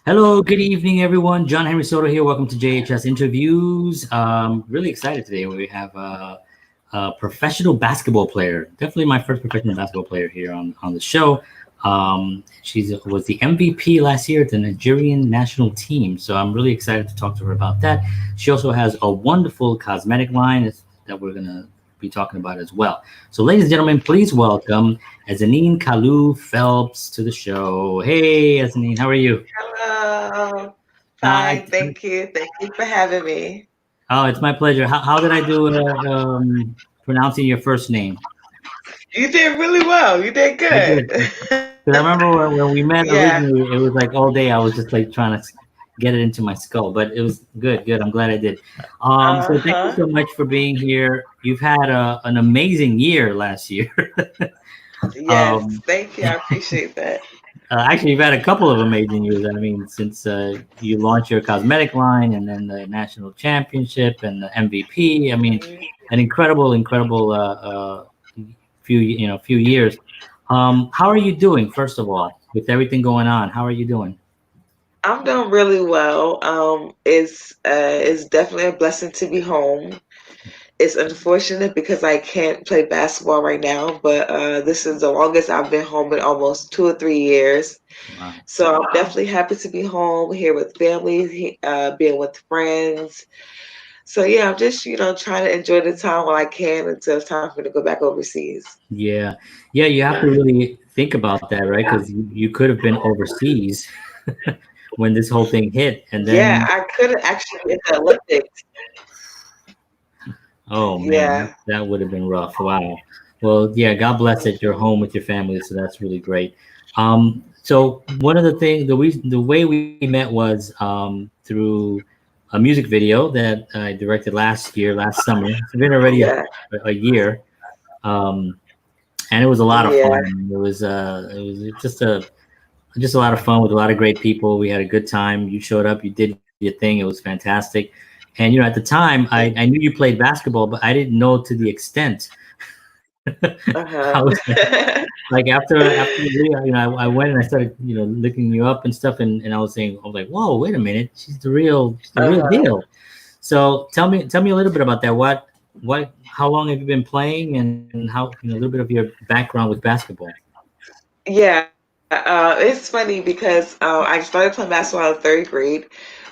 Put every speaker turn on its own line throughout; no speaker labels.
Hello, good evening, everyone. John Henry Soto here. Welcome to JHS Interviews. Really excited today. We have a professional basketball player. Definitely my first professional basketball player here on the show. She was the MVP last year at the Nigerian national team. So I'm really excited to talk to her about that. She also has a wonderful cosmetic line that we're going to be talking about as well. So, ladies and gentlemen, please welcome Ezinne Kalu-Phelps to the show. Hey, Ezinne, how are you?
Hello.
I,
Fine, thank you. Thank you for having me.
oh, it's my pleasure. How did I do pronouncing your first name?
You did really well. You did
I
good.
did. Because I remember when we met
Yeah.
originally, it was like all day I was just like trying to get it into my skull, but it was good, good. I'm glad I did. So thank you
Uh-huh.
so much for being here. You've had an amazing year last year.
Yes,
um,
thank you. I appreciate that.
Actually, you've had a couple of amazing years. I mean, since you launched your cosmetic line and then the national championship and the MVP. I mean,
Mhm.
an incredible few years. How are you doing, first of all, with everything going on? How are you doing?
I'm doing really well. It's definitely a blessing to be home. It's unfortunate because I can't play basketball right now, but this is the longest I've been home in almost 2 or 3 years.
Wow.
So I'm definitely happy to be home here with family, being with friends. So yeah, I'm just trying to enjoy the time while I can until it's time for me to go back overseas.
Yeah, yeah. You have to really think about that, right? Because you could have been overseas when this whole thing hit, and
Yeah,
then
I couldn't actually be in the Olympics.
oh man,
Yeah,
that would have been rough. Wow. Well, yeah, God bless that you're home with your family, so that's really great. So one of the things, the way we met was through a music video that I directed last summer. It's been already
yeah,
a year, um, and it was a lot of
yeah.
fun. It was just a lot of fun with a lot of great people. We had a good time. You showed up, you did your thing. It was fantastic. And at the time, I knew you played basketball, but I didn't know to the extent. I
Uh-huh.
was like after I went and I started looking you up and stuff, and I was like, whoa, wait a minute, she's the real
Uh-huh.
deal. So tell me a little bit about that. How long have you been playing, and how a little bit of your background with basketball?
Yeah, it's funny because I started playing basketball in third grade.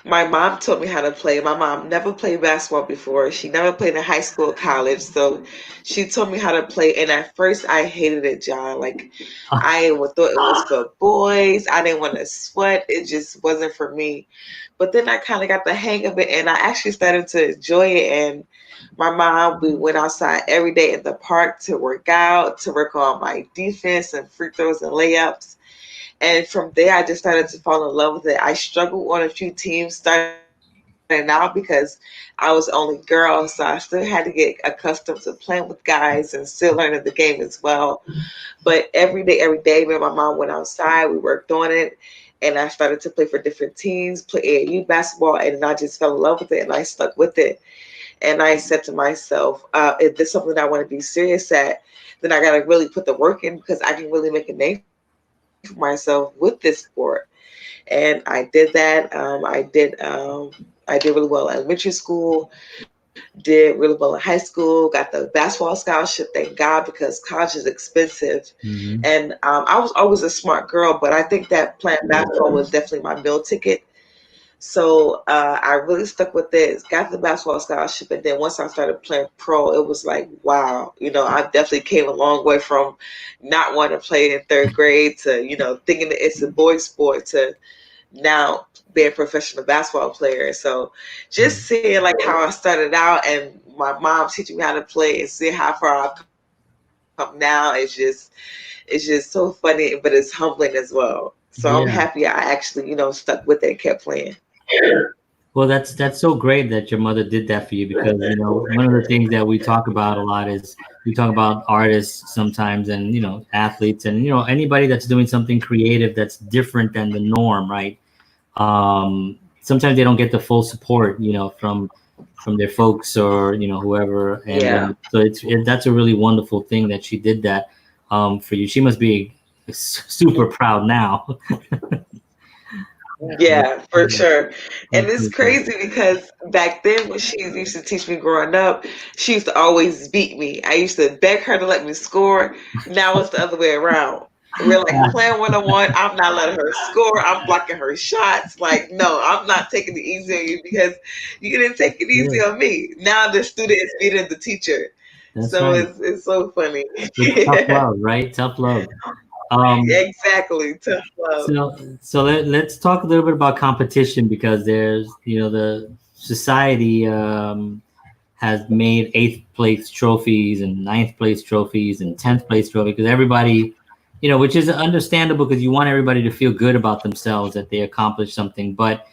My mom taught me how to play. My mom never played basketball before. She never played in high school or college. So she taught me how to play. And at first, I hated it, John. Like, thought it was for boys. I didn't want to sweat. It just wasn't for me. But then I kind of got the hang of it and I actually started to enjoy it. And my mom, we went outside every day in the park to work out, to work on my defense and free throws and layups. And from there, I just started to fall in love with it. I struggled on a few teams starting out because I was the only girl. So I still had to get accustomed to playing with guys and still learning the game as well. But every day, me and my mom went outside, we worked on it. And I started to play for different teams, play AAU basketball, and I just fell in love with it and I stuck with it. And I said to myself, if this is something I want to be serious at, then I got to really put the work in because I can really make a name for myself with this sport. And I did that. I did really well in elementary school, did really well in high school, got the basketball scholarship, thank God, because college is expensive.
Hmm.
And I was always a smart girl, but I think that playing basketball was definitely my meal ticket. So I really stuck with it. Got the basketball scholarship, and then once I started playing pro, it was like, wow, I definitely came a long way from not wanting to play in third grade to thinking that it's a boy sport to now being a professional basketball player. So just seeing like how I started out and my mom teaching me how to play and seeing how far I've come now it's just so funny, but it's humbling as well. So I'm happy I
Yeah.
actually stuck with it and kept playing.
Well, that's so great that your mother did that for you, because one of the things that we talk about a lot is we talk about artists sometimes, and athletes, and anybody that's doing something creative that's different than the norm, right? Sometimes they don't get the full support from their folks, or whoever, and
Yeah.
so that's a really wonderful thing that she did that for you. She must be super proud now.
Yeah, for
Yeah,
sure. And
that's
it's
so cool.
crazy because back then when she used to teach me growing up, she used to always beat me. I used to beg her to let me score. Now it's the other way around. We're like playing 1-on-1. I'm not letting her score. I'm blocking her shots. Like, no, I'm not taking it easy on you because you didn't take it easy
Yeah,
on me. Now the student is beating the teacher.
that's
So
right.
it's so funny.
It's tough love, right? Tough love. Um,
Exactly. Tough love.
let's talk a little bit about competition because there's, the society has made eighth place trophies and ninth place trophies and 10th place trophy because everybody, which is understandable because you want everybody to feel good about themselves that they accomplished something. But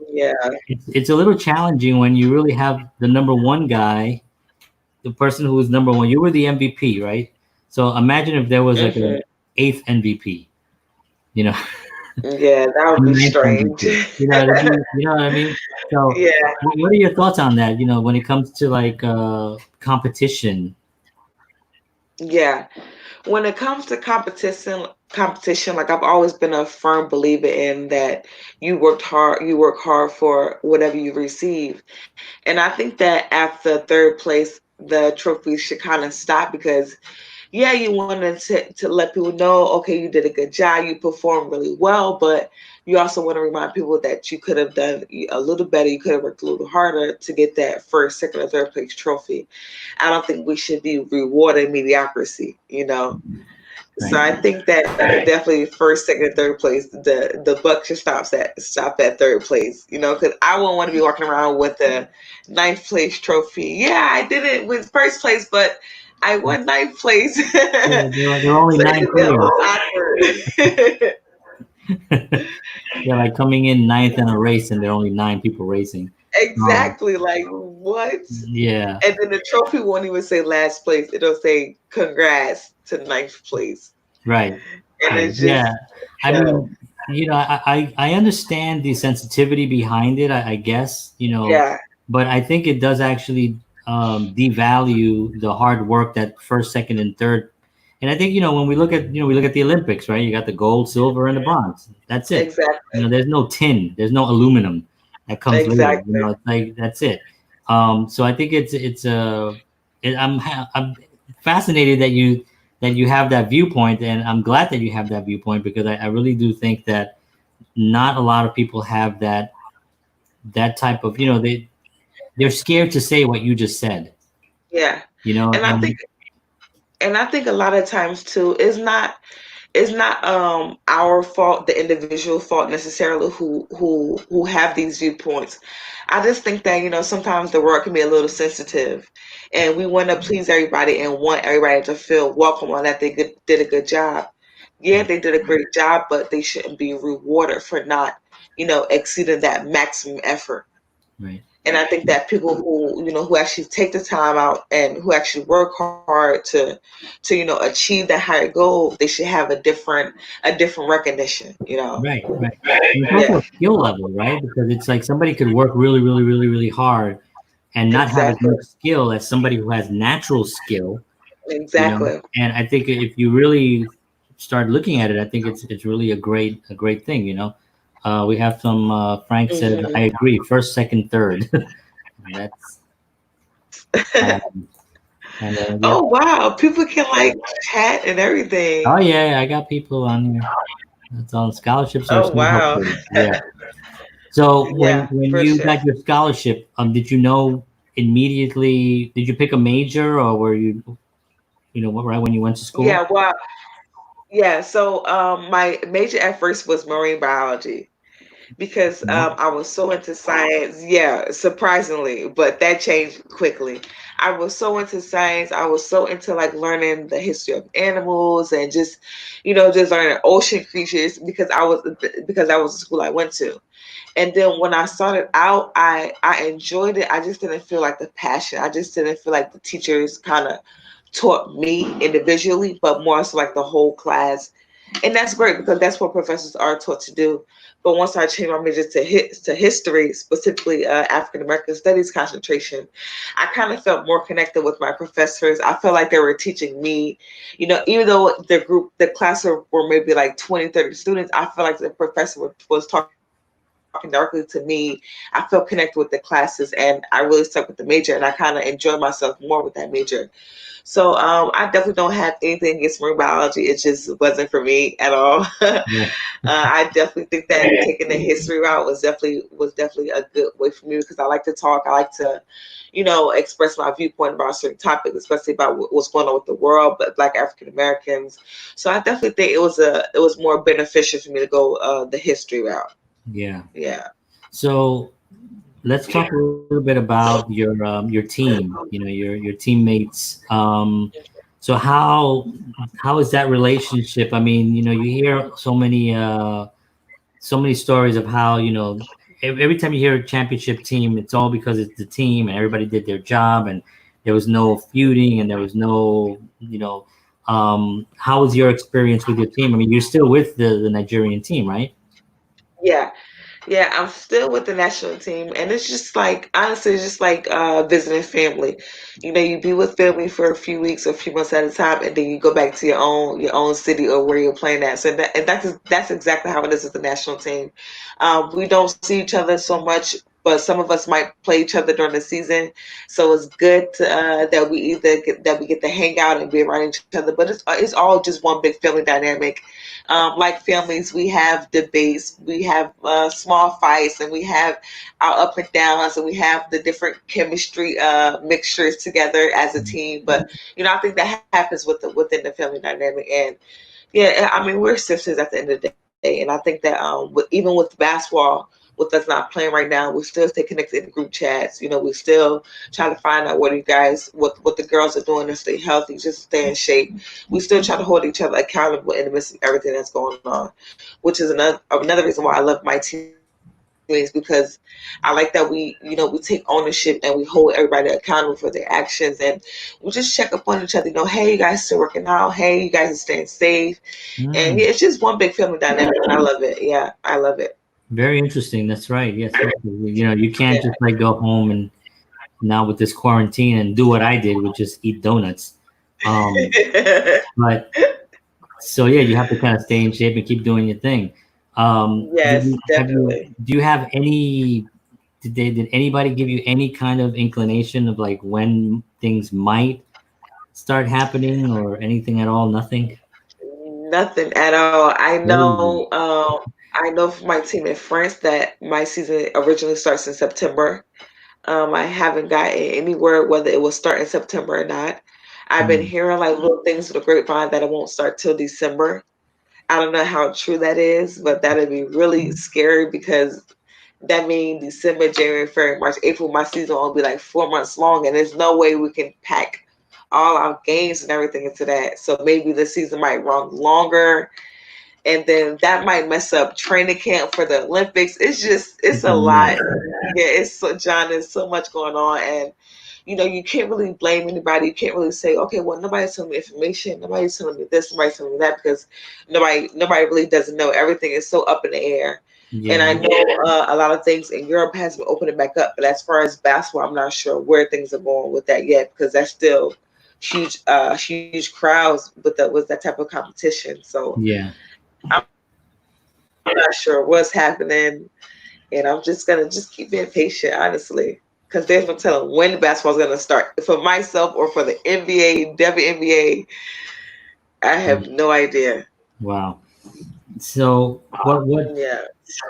Yeah.
it's a little challenging when you really have the number one guy, the person who was number one. You were the MVP, right? So imagine if there was like
Hmm.
a eighth MVP, you know,
Yeah, that
a
would be
ninth
strange.
MVP. You know what I mean? So
Yeah.
what are your thoughts on that? When it comes to like competition.
Yeah. When it comes to competition, like I've always been a firm believer in that you work hard for whatever you receive. And I think that after third place, the trophies should kind of stop because yeah, you wanted to let people know, okay, you did a good job, you performed really well, but you also want to remind people that you could have done a little better, you could have worked a little harder to get that first, second, or third place trophy. I don't think we should be rewarding mediocrity, you know. So
Right.
I think that definitely first, second, and third place, the buck should stop at third place, you know, because I won't want to be walking around with a ninth place trophy. Yeah, I didn't win first place, but I won ninth place. So
Yeah, there are only
it
nine
can be a
players.
little awkward.
Yeah, like coming in ninth in a race, and there are only nine people racing. Um,
Exactly, like what?
yeah,
And then the trophy won't even say last place; it'll say congrats to ninth place,
right,
and
right.
it's
Yeah,
just
I mean, I understand the sensitivity behind it. I guess,
yeah,
but I think it does actually devalue the hard work that first, second, and third. And I think when we look at the Olympics, right? You got the gold, silver, and the bronze. That's it.
exactly,
There's no tin, there's no aluminum that comes later.
exactly.
It's like that's it. So I think I'm fascinated that you have that viewpoint, and I'm glad that you have that viewpoint because I really do think that not a lot of people have that type of they're scared to say what you just said.
Yeah. And I think
And
a lot of times too, it's not our fault, the individual fault necessarily who have these viewpoints. I just think that, sometimes the world can be a little sensitive and we want to please everybody and want everybody to feel welcome on that did a good job. Yeah, they did a great job, but they shouldn't be rewarded for not, exceeding that maximum effort.
right,
And I think that people who actually take the time out and who actually work hard to achieve that higher goal, they should have a different recognition,
right. And it's
Yeah,
also a skill level, right? Because it's like somebody could work really, really, really, really hard and not have as
exactly,
much skill as somebody who has natural skill.
exactly.
And I think if you really start looking at it, I think it's really a great thing. We have some Frank said,
Hmm.
I agree, first, second, third. And that's um, and yeah.
Oh wow, people can like chat and everything.
Oh yeah, I got people on here. That's on scholarships are
Oh
so
wow.
helpful. Yeah. So when
Yeah,
when
for
you
sure.
got your scholarship, did you know immediately? Did you pick a major, or were you right when you went to school?
Yeah, well, yeah. So my major at first was marine biology, because
No.
I was so into science. Yeah, surprisingly, but that changed quickly. I was so into science. I was so into like learning the history of animals and just learning ocean creatures because that was the school I went to. And then when I started out, I enjoyed it. I just didn't feel like the passion. I just didn't feel like the teachers kind of taught me individually, but more so like the whole class. And that's great because that's what professors are taught to do. But once I changed my major to history, specifically African American studies concentration, I kind of felt more connected with my professors. I felt like they were teaching me, even though the class were maybe like 20, 30 students, I felt like the professor was talking talking directly to me, I felt connected with the classes, and I really stuck with the major, and I kind of enjoyed myself more with that major. So I definitely don't have anything against marine biology. It just wasn't for me at all.
Yeah.
I definitely think that taking the history route was definitely a good way for me because I like to talk. I like to, express my viewpoint about certain topics, especially about what's going on with the world, but Black African Americans. So I definitely think it was more beneficial for me to go the history route.
Yeah.
Yeah.
So let's talk a little bit about your team. Your teammates. So how is that relationship? I mean, you hear so many stories of how every time you hear a championship team, it's all because it's the team and everybody did their job and there was no feuding and there was no how was your experience with your team? I mean, you're still with the Nigerian team, right?
Yeah. Yeah, I'm still with the national team, and it's just like honestly, it's just like visiting family. You be with family for a few weeks or a few months at a time, and then you go back to your own city or where you're playing at. So that's exactly how it is with the national team. We don't see each other so much, but some of us might play each other during the season. So it's good that we get to hang out and be around each other. But it's all just one big family dynamic. Like families, we have debates, we have small fights, and we have our up and downs, and we have the different chemistry mixtures together as a team. But I think that happens within the family dynamic, and yeah, I mean we're sisters at the end of the day, and I think that even with basketball. With us not playing right now, we still stay connected in the group chats. We still try to find out what the girls are doing to stay healthy, just stay in shape. We still try to hold each other accountable in the midst of everything that's going on, which is another reason why I love my teammates because I like that we take ownership and we hold everybody accountable for their actions and we just check up on each other. Hey, you guys still working out? Hey, you guys are staying safe, and
Mm,
yeah, it's just one big family dynamic, and I love it. Yeah, I love it.
very interesting. That's right. Yes. You can't
Yeah.
just like go home and now with this quarantine and do what I did, which is eat donuts. Um, but so yeah, you have to kind of stay in shape and keep doing your thing.
Yes, definitely.
Do you have any? Did anybody give you any kind of inclination of like when things might start happening or anything at all? Nothing.
Nothing at all. I
Really?
know. I know from my team in France that my season originally starts in September. I haven't gotten any word whether it will start in September or not. I've been
Mm,
hearing like little things to the grapevine that it won't start till December. I don't know how true that is, but that'd be really scary because that means December, January, February, March, April, my season will be like 4 months long, and there's no way we can pack all our games and everything into that. So maybe the season might run longer, and then that might mess up training camp for the Olympics. It's
it's
a
a
lot.
mess.
Yeah, it's so John. There's so much going on, and you can't really blame anybody. You can't really say, okay, well, nobody's telling me information, nobody's telling me this, nobody's telling me that, because nobody really doesn't know. Everything is so up in the air. And I
Yeah.
know a lot of things in Europe has been opening back up, but as far as basketball, I'm not sure where things are going with that yet because that's still huge crowds with that type of competition. So
Yeah.
I'm not sure what's happening, and I'm just gonna just keep being patient, honestly, because there's no telling when basketball's gonna start for myself or for the NBA, WNBA. I have no idea.
Wow. So what
Yeah,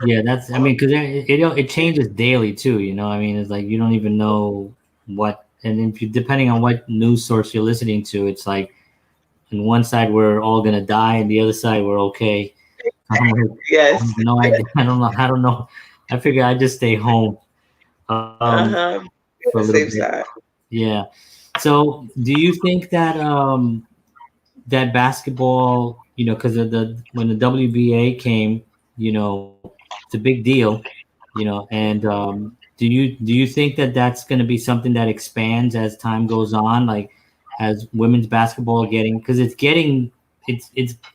yeah, that's I mean because it changes daily too, I mean it's like you don't even know what, and if you depending on what news source you're listening to, it's like on one side we're all gonna die and the other side we're okay. I'm like, I
yes,
have no idea. I don't know. I figure I just stay home
uh-huh.
for a
The
little
safe
bit.
side.
Yeah. So do you think that that basketball, because of the when the WBA came, it's a big deal, and do you think that that's going to be something that expands as time goes on, like as women's basketball getting, because it's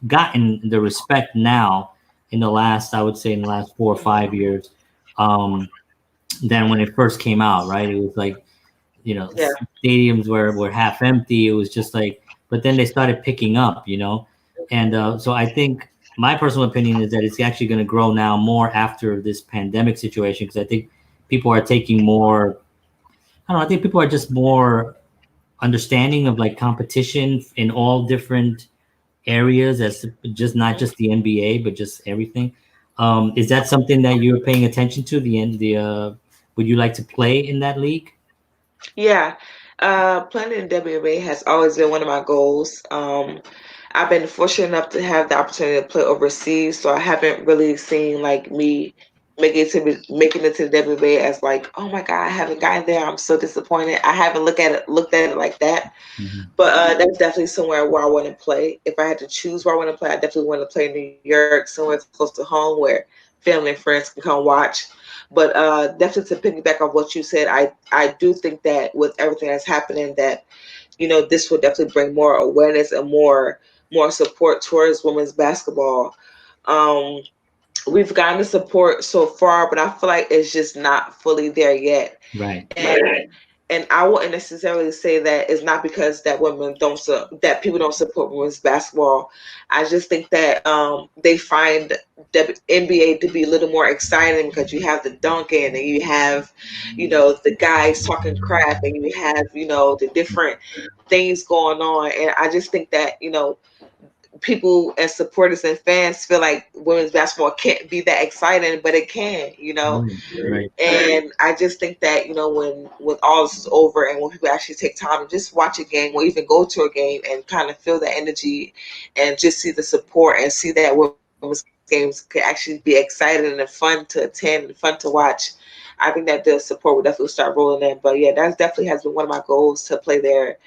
gotten the respect now in the last, I would say in the last 4 or 5 years, um, than when it first came out, right? It was like,
Yeah,
stadiums were half empty. It was just like, but then they started picking up, and so I think my personal opinion is that it's actually going to grow now more after this pandemic situation, because I think people are taking more. I don't know. I think people are just more understanding of like competition in all different areas, as just not just the NBA, but just everything. Is that something that you're paying attention to? The end. Would you like to play in that league?
Yeah, playing in WNBA has always been one of my goals. I've been fortunate enough to have the opportunity to play overseas, so I haven't really seen like me making it to the WNBA as like, oh my God, I haven't gotten there. I'm so disappointed. I haven't looked at it like that.
Mm-hmm.
But that's definitely somewhere where I want to play. If I had to choose where I want to play, I definitely want to play in New York, somewhere close to home where family and friends can come watch. But definitely to piggyback on what you said, I do think that with everything that's happening, that this will definitely bring more awareness and more support towards women's basketball. Um, we've gotten the support so far, but I feel like it's just not fully there yet.
Right.
And I wouldn't necessarily say that it's not because that that people don't support women's basketball. I just think that they find the NBA to be a little more exciting because you have the dunking and you have, the guys talking crap and you have, the different things going on. And I just think that, people and supporters and fans feel like women's basketball can't be that exciting, but it can.
Right. Right.
And I just think that when all this is over and when people actually take time to just watch a game or even go to a game and kind of feel the energy and just see the support and see that women's games could actually be exciting and fun to attend and fun to watch, I think that the support will definitely start rolling in. But yeah, that definitely has been one of my goals to play there.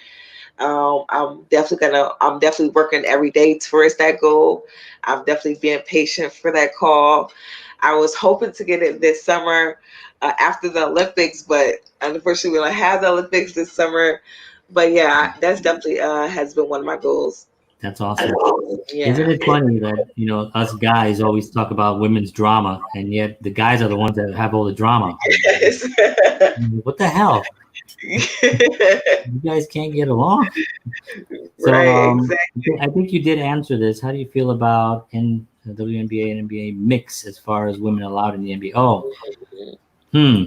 I'm definitely working every day towards that goal. I'm definitely being patient for that call. I was hoping to get it this summer after the Olympics, but unfortunately we don't have the Olympics this summer. But yeah, that's definitely has been one of my goals.
That's awesome. Isn't
Yeah.
it funny that us guys always talk about women's drama, and yet the guys are the ones that have all the drama?
Yes.
What the hell? You guys can't get along. So
Right, exactly.
I think you did answer this. How do you feel about in the WNBA and NBA mix as far as women allowed in the NBA? Oh, hmm.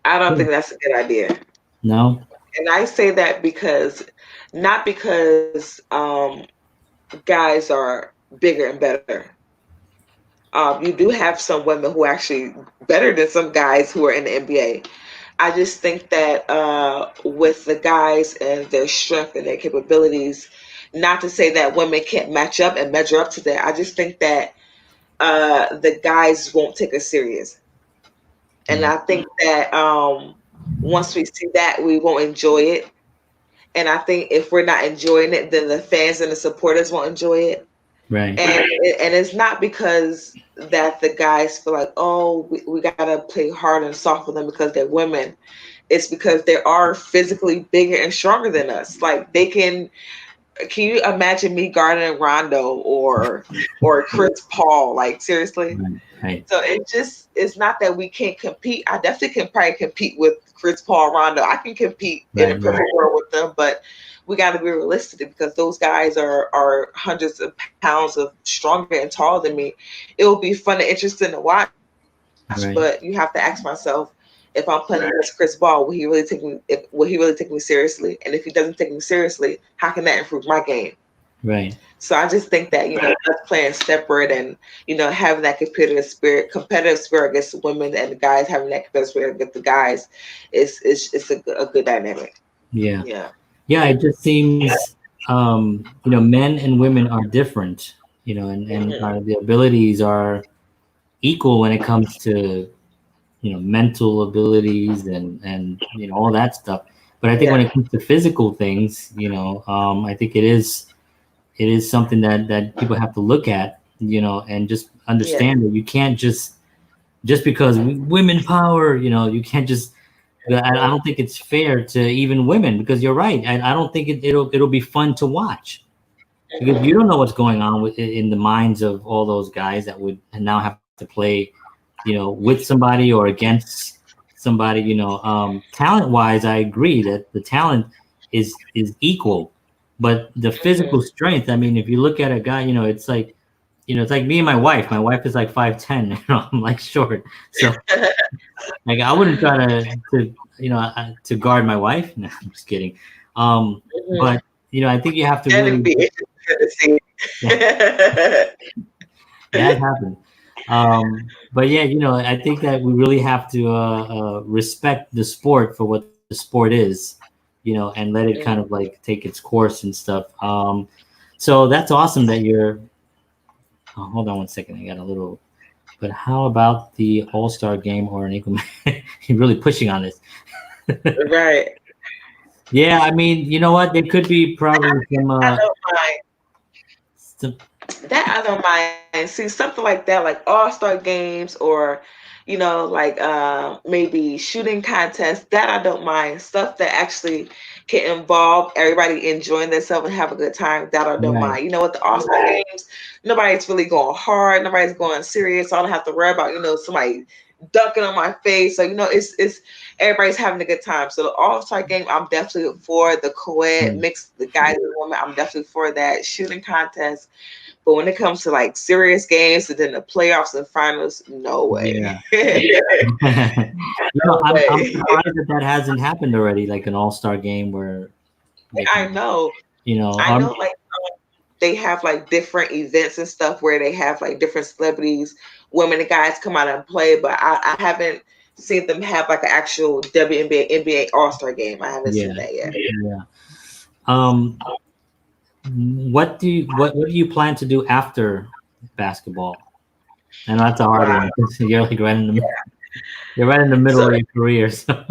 I don't think that's a good idea.
No.
And I say that because not because guys are bigger and better. You do have some women who are actually better than some guys who are in the NBA. I just think that with the guys and their strength and their capabilities, not to say that women can't match up and measure up to that. I just think that the guys won't take us serious. And
Yeah.
I think that once we see that, we won't enjoy it. And I think if we're not enjoying it, then the fans and the supporters won't enjoy it.
Right.
And it's not because that the guys feel like, oh, we gotta play hard and soft with them because they're women. It's because they are physically bigger and stronger than us. Like can you imagine me guarding Rondo or Chris Paul? Like seriously?
Right. Right.
So it's not that we can't compete. I definitely can probably compete with Chris Paul, Rondo. I can compete in a
Right.
perfect world with them, but we got to be realistic because those guys are hundreds of pounds of stronger and taller than me. It will be fun and interesting to watch,
Right.
but you have to ask myself, if I'm playing against Chris Paul, will he really take me? Will he really take me seriously? And if he doesn't take me seriously, how can that improve my game?
Right.
So I just think that us playing separate and having that competitive spirit against women, and the guys having that competitive spirit against the guys, it's a good dynamic.
Yeah.
Yeah.
Yeah. It just seems, men and women are different, and
Mhm.
the abilities are equal when it comes to mental abilities and all that stuff. But I think when
Yeah.
it comes to physical things, I think it is something that people have to look at, and just
Yeah.
understand that you can't just because women power, you can't just. I don't think it's fair to even women, because you're right. I don't think it'll be fun to watch, because you don't know what's going on in the minds of all those guys that would now have to play, with somebody or against somebody. Talent wise, I agree that the talent is equal, but the physical
Mhm.
strength. I mean, if you look at a guy, it's like it's like me and my wife. My wife is like 5'10", I'm like short. So like I wouldn't try to guard my wife. No, I'm just kidding.
Mhm.
But I think you have to
That'd
really,
be interesting to see.
yeah, it has happened. But yeah, I think that we really have to respect the sport for what the sport is, and let it kind of like take its course and stuff. So that's awesome that you're. Oh, hold on one second. I got a little. But how about the All-Star game or an equal? You're really pushing on this.
Right.
Yeah, I mean, you know what? There could be probably
I don't mind.
some
That I don't mind. See something like that, like all-star games or like maybe shooting contests, that I don't mind. Stuff that actually can involve everybody enjoying themselves and have a good time, that I don't
right.
mind. You know, with the all-star games, nobody's really going hard, nobody's going serious. So I don't have to worry about, somebody dunking on my face. So, it's everybody's having a good time. So the all-star game, I'm definitely for the co-ed
Mm,
mix, the guys and women. I'm definitely for that shooting contest. But when it comes to like serious games and then the playoffs and finals, no way.
yeah.
No
I'm
way.
surprised that that hasn't happened already, like an all-star game where they
I
can,
know. I
um,
know like they have like different events and stuff where they have like different celebrities, women and guys come out and play, but I haven't seen them have like an actual WNBA NBA All-Star game. I haven't
yeah,
seen that yet.
yeah. Um, what do you plan to do after basketball? And that's a hard
Wow.
one because you're right in the middle
So
of your career. So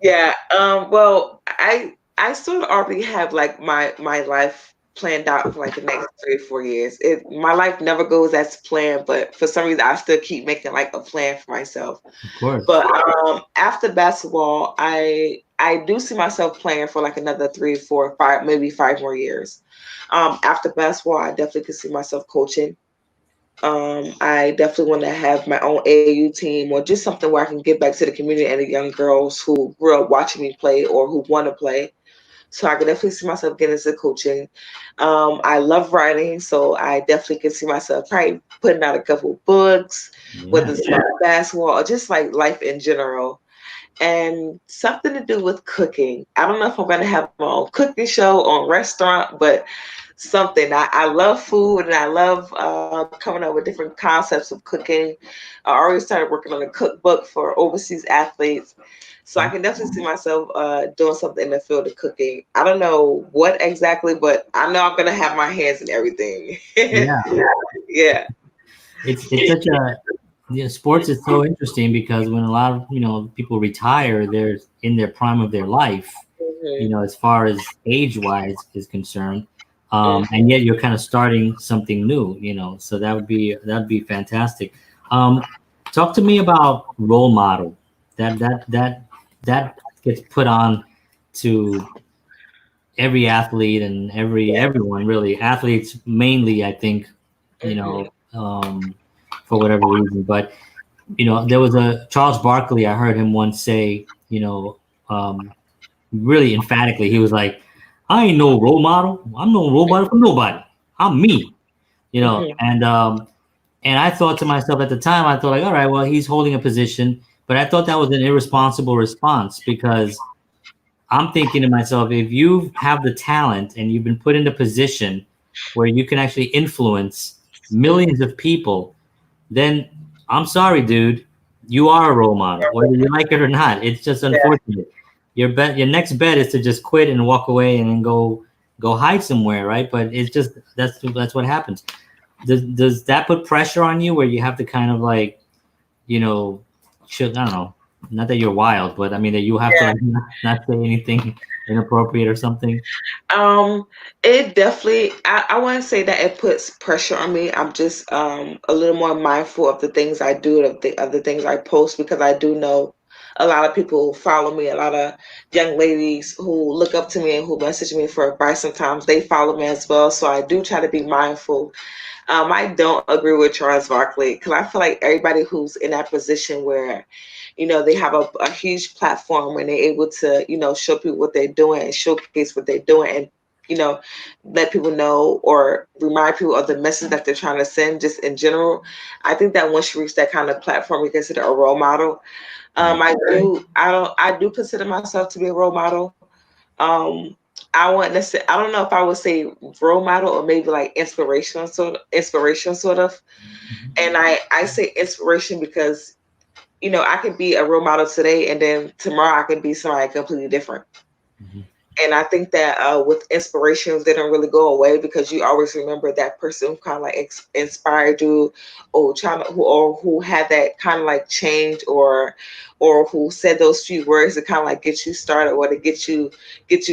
yeah, well, I sort of already have like my life planned out for like the next 3 or 4 years. My life never goes as planned, but for some reason I still keep making like a plan for myself.
of course,
But after basketball, I do see myself playing for like another 3, 4, 5, maybe 5 more years. After basketball, I definitely could see myself coaching. I definitely want to have my own AAU team or just something where I can give back to the community and the young girls who grew up watching me play or who want to play. So I could definitely see myself getting into coaching. I love writing, so I definitely can see myself probably putting out a couple books, whether
yeah.
it's about basketball or just like life in general. And something to do with cooking. I don't know if I'm going to have my own cooking show or restaurant, but something. I love food and I love coming up with different concepts of cooking. I already started working on a cookbook for overseas athletes. So I can definitely see myself doing something in the field of cooking. I don't know what exactly, but I know I'm going to have my hands in everything.
Yeah,
Yeah.
it's such a sports is so interesting because when a lot of people retire, they're in their prime of their life,
Mhm.
as far as age wise is concerned, and
Mhm.
yet you're kind of starting something new, so that'd be fantastic. Um, Talk to me about role model that gets put on to every athlete and
Yeah.
everyone really, athletes mainly, I think,
Mhm.
for whatever reason. But there was a Charles Barkley. I heard him once say, really emphatically, he was like, "I ain't no role model. I'm no role model for nobody. I'm me."
Mhm.
And I thought to myself at the time, I thought like, all right, well, he's holding a position, but I thought that was an irresponsible response because I'm thinking to myself, if you have the talent and you've been put in a position where you can actually influence millions of people, then I'm sorry, dude, you are a role model, whether you like it or not. It's just
Yeah.
unfortunate. Your next bet is to just quit and walk away and then go hide somewhere, right? But it's just that's what happens. Does that put pressure on you where you have to kind of like, you know, should I don't know, not that you're wild, but I mean that you have to
Yeah.
like not say anything inappropriate or something?
Um, it definitely, I want to say that it puts pressure on me. I'm just a little more mindful of the things I do, of the things I post, because I do know a lot of people follow me, a lot of young ladies who look up to me and who message me for advice sometimes, they follow me as well. So I do try to be mindful. I don't agree with Charles Barkley because I feel like everybody who's in that position where, they have a huge platform and they're able to, show people what they're doing and showcase what they're doing and let people know or remind people of the message that they're trying to send just in general. I think that once you reach that kind of platform, you consider a role model. I do consider myself to be a role model. Um, I don't know if I would say role model or maybe like inspiration sort of. And I say inspiration because, I could be a role model today and then tomorrow I could be somebody completely different.
Mm-hmm.
And I think that with inspirations, they don't really go away because you always remember that person who kind of like inspired you, or who had that kind of like change, or who said those few words to kind of like get you started or to get you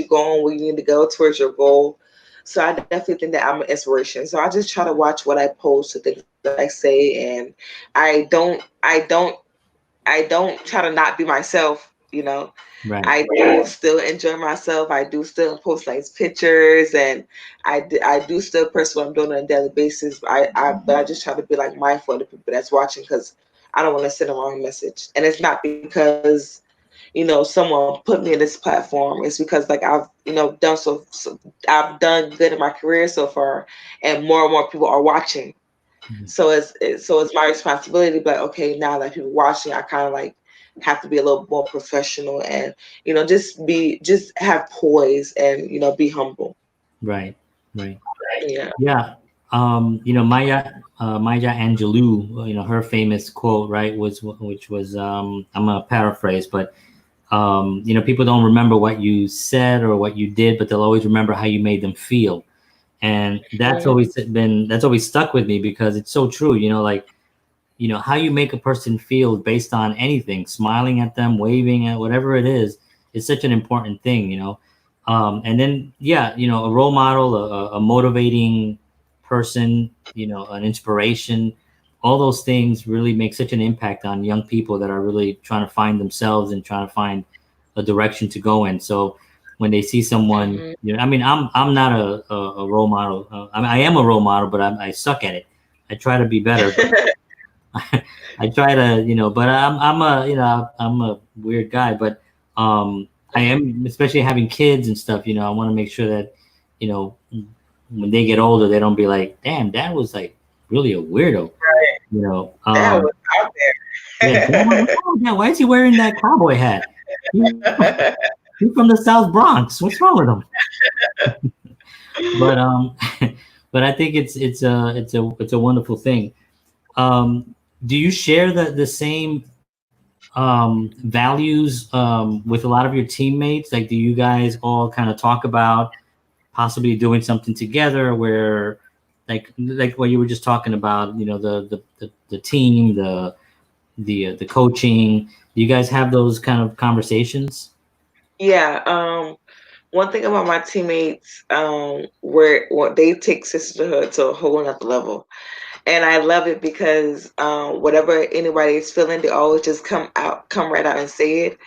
going where you need to go towards your goal. So I definitely think that I'm an inspiration. So I just try to watch what I post, the things that I say, and I don't, I don't, I don't try to not be myself.
Right.
I do still enjoy myself. I do still post nice pictures, and I do still post what I'm doing on a daily basis. But I just try to be like mindful of the people that's watching because I don't want to send the wrong message. And it's not because someone put me in this platform. It's because like I've done I've done good in my career so far, and more people are watching.
Mm-hmm.
So it's my responsibility. But okay, now that people watching, I kind of like have to be a little more professional and just have poise and be humble.
Right. Right.
Yeah.
Yeah. Maya Angelou, her famous quote, right, which was, I'm gonna paraphrase, but people don't remember what you said or what you did, but they'll always remember how you made them feel. And that's always stuck with me because it's so true. Like, how you make a person feel based on anything, smiling at them, waving at whatever it is such an important thing. And then, yeah, a role model, a motivating person, an inspiration, all those things really make such an impact on young people that are really trying to find themselves and trying to find a direction to go in. So when they see someone, I mean, I'm not a role model. I mean, I am a role model, but I suck at it. I try to be better. I try to, but I'm a weird guy, but I am, especially having kids and stuff. I want to make sure that, you know, when they get older, they don't be like, "Damn, Dad was like really a weirdo."
Right.
You know,
That was out
yeah, Dad, what's
there.
wrong with that? Why is he wearing that cowboy hat? He's from the South Bronx. What's wrong with him? But but I think it's a wonderful thing. Do you share the same values with a lot of your teammates? Like, do you guys all kind of talk about possibly doing something together where, like what you were just talking about, the team, the coaching? Do you guys have those kind of conversations?
Yeah. One thing about my teammates, where what they take sisterhood to a whole another level. And I love it because whatever anybody is feeling, they always just come right out and say it.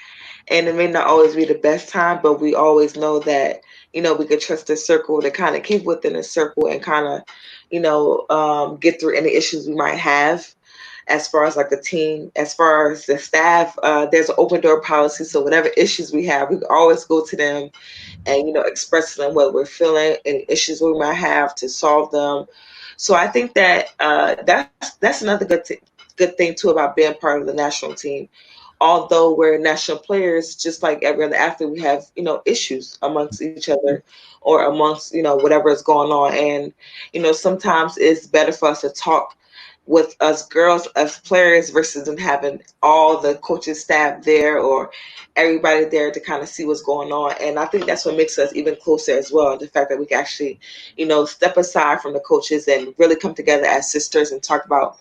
And it may not always be the best time, but we always know that, we could trust the circle to kind of keep within a circle and kind of, get through any issues we might have. As far as like the team, as far as the staff, there's an open door policy. So whatever issues we have, we can always go to them and express to them what we're feeling and issues we might have to solve them. So I think that that's another good thing too about being part of the national team. Although we're national players, just like every other athlete, we have issues amongst each other or amongst whatever is going on, and sometimes it's better for us to talk with us girls as players versus them having all the coaching staff there or everybody there to kind of see what's going on. And I think that's what makes us even closer as well. The fact that we can actually, step aside from the coaches and really come together as sisters and talk about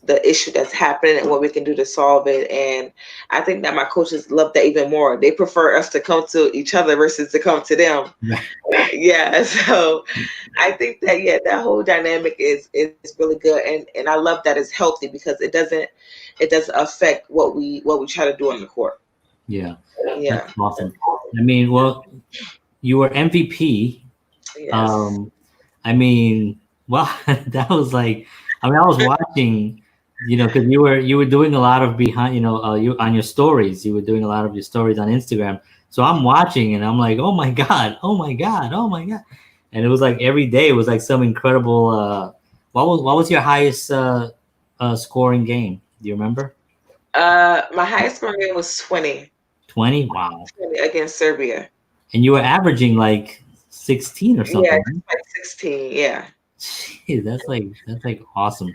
the issue that's happening and what we can do to solve it. And I think that my coaches love that even more. They prefer us to come to each other versus to come to them. Yeah. So I think that that whole dynamic is really good, and I love that it's healthy because it doesn't affect what we try to do on the court.
Yeah,
Yeah.
that's awesome. I mean, well, you were MVP.
Yes.
Um, I mean, well, that was like, I mean, I was watching, because you were doing a lot of behind, you on your stories. You were doing a lot of your stories on Instagram. So I'm watching and I'm like, oh my god, oh my god, oh my god, and it was like every day it was like some incredible. What was your highest scoring game? Do you remember?
My highest scoring game was 20,
20. Wow.
20 against Serbia.
And you were averaging like 16 or
Yeah,
something, right?
like 16. Yeah.
Jeez, that's like awesome.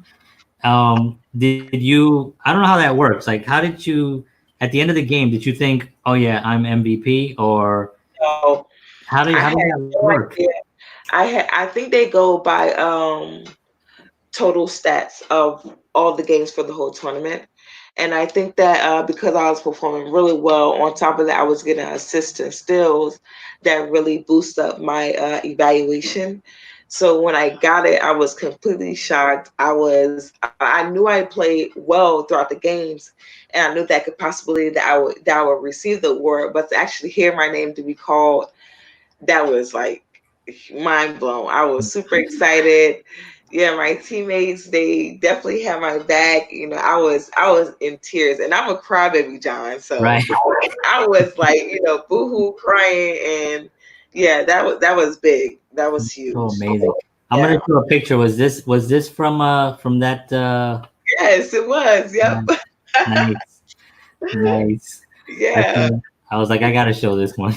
Did you? I don't know how that works. Like, how did you? At the end of the game, did you think, "Oh yeah, I'm MVP," or
So I
how
had
does that
no
work?
idea. I think they go by total stats of all the games for the whole tournament. And I think that because I was performing really well, on top of that, I was getting assists and steals that really boost up my evaluation. So when I got it, I was completely shocked. I knew I played well throughout the games, and I knew that could possibly that I would receive the award. But to actually hear my name to be called, that was like mind blown. I was super excited. Yeah, my teammates, they definitely had my back. I was in tears, and I'm a crybaby, John. So
Right.
I was like, boohoo crying, and yeah, that was big. That was
So
huge.
amazing. I'm gonna
Yeah.
show a picture. Was this from that?
Yes, it was. Yep.
Nice, nice.
Yeah.
I was like, I gotta show this one.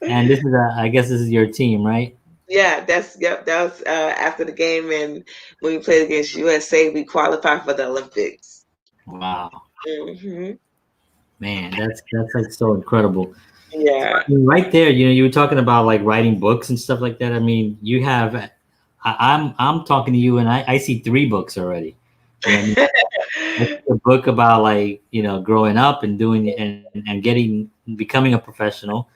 And this is I guess this is your team, right?
Yeah, yep. That was after the game, and when we played against USA, we qualified for the Olympics.
Wow,
Hmm.
man, that's like so incredible. So,
Yeah.
I mean, right there, you were talking about like writing books and stuff like that. I mean, you have. I'm talking to you, and I see 3 books already. You know what I mean? I see a book about like growing up and doing and becoming a professional.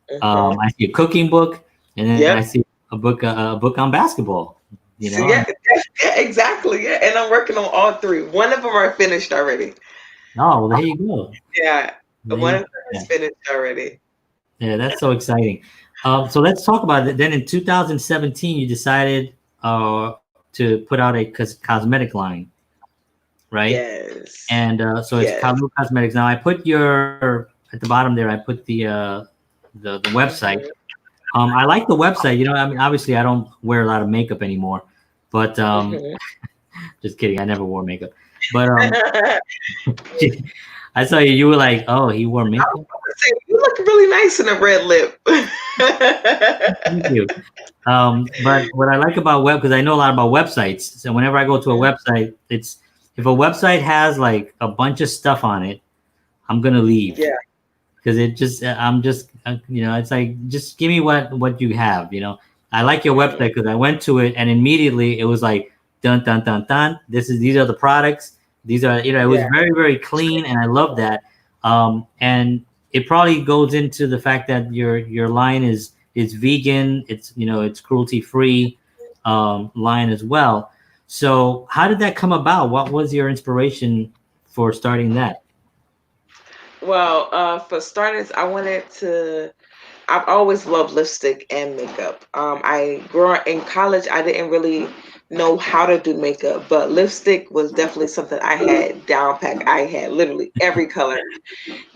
Hmm.
I see a cooking book, and then I
Yep.
see a book on basketball. You
So
know,
yeah, exactly. Yeah, and I'm working on all 3. One of them are finished already.
oh well, there you go.
Yeah,
There
one
you
of
go.
them is finished already.
Yeah, that's so exciting. So let's talk about it. Then in 2017, you decided to put out a cosmetic line, right?
Yes.
And so it's
Yes.
Kalu Cosmetics. Now I put your at the bottom there. I put the website.
Hmm.
I like the website. I mean, obviously I don't wear a lot of makeup anymore, but
Hmm.
just kidding. I never wore makeup, but I saw you. You were like, oh, he wore makeup.
You look really nice in a red lip.
Thank you. But what I like about because I know a lot about websites. So whenever I go to a website, it's if a website has like a bunch of stuff on it, I'm gonna leave
Yeah.
because it just I'm just it's like just give me what you have. I like your
Hmm.
website because I went to it and immediately it was like dun dun dun dun. These are the products. These are it was
Yeah.
very very clean and I love that. And it probably goes into the fact that your line is vegan. It's cruelty free line as well. So how did that come about? What was your inspiration for starting that?
Well, for starters, I wanted to. I've always loved lipstick and makeup. I grew up in college. I didn't really know how to do makeup, but lipstick was definitely something I had down pat. I had literally every color.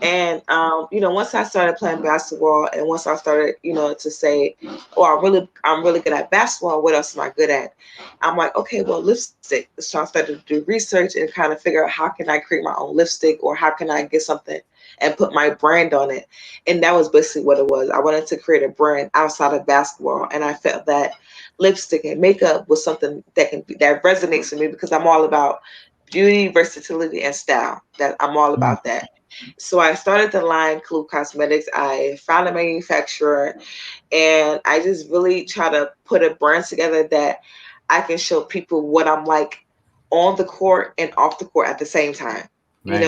And once I started playing basketball, and once I started, to say, "Oh, I'm really good at basketball. What else am I good at?" I'm like, "Okay, well, lipstick." So I started to do research and kind of figure out how can I create my own lipstick, or how can I get something and put my brand on it. And that was basically what it was. I wanted to create a brand outside of basketball, and I felt that lipstick and makeup was something that resonates with me because I'm all about beauty, versatility, and style. That I'm all
Mm.
about that. So I started the line Clue Cosmetics. I found a manufacturer, and I just really try to put a brand together that I can show people what I'm like on the court and off the court at the same time.
Right.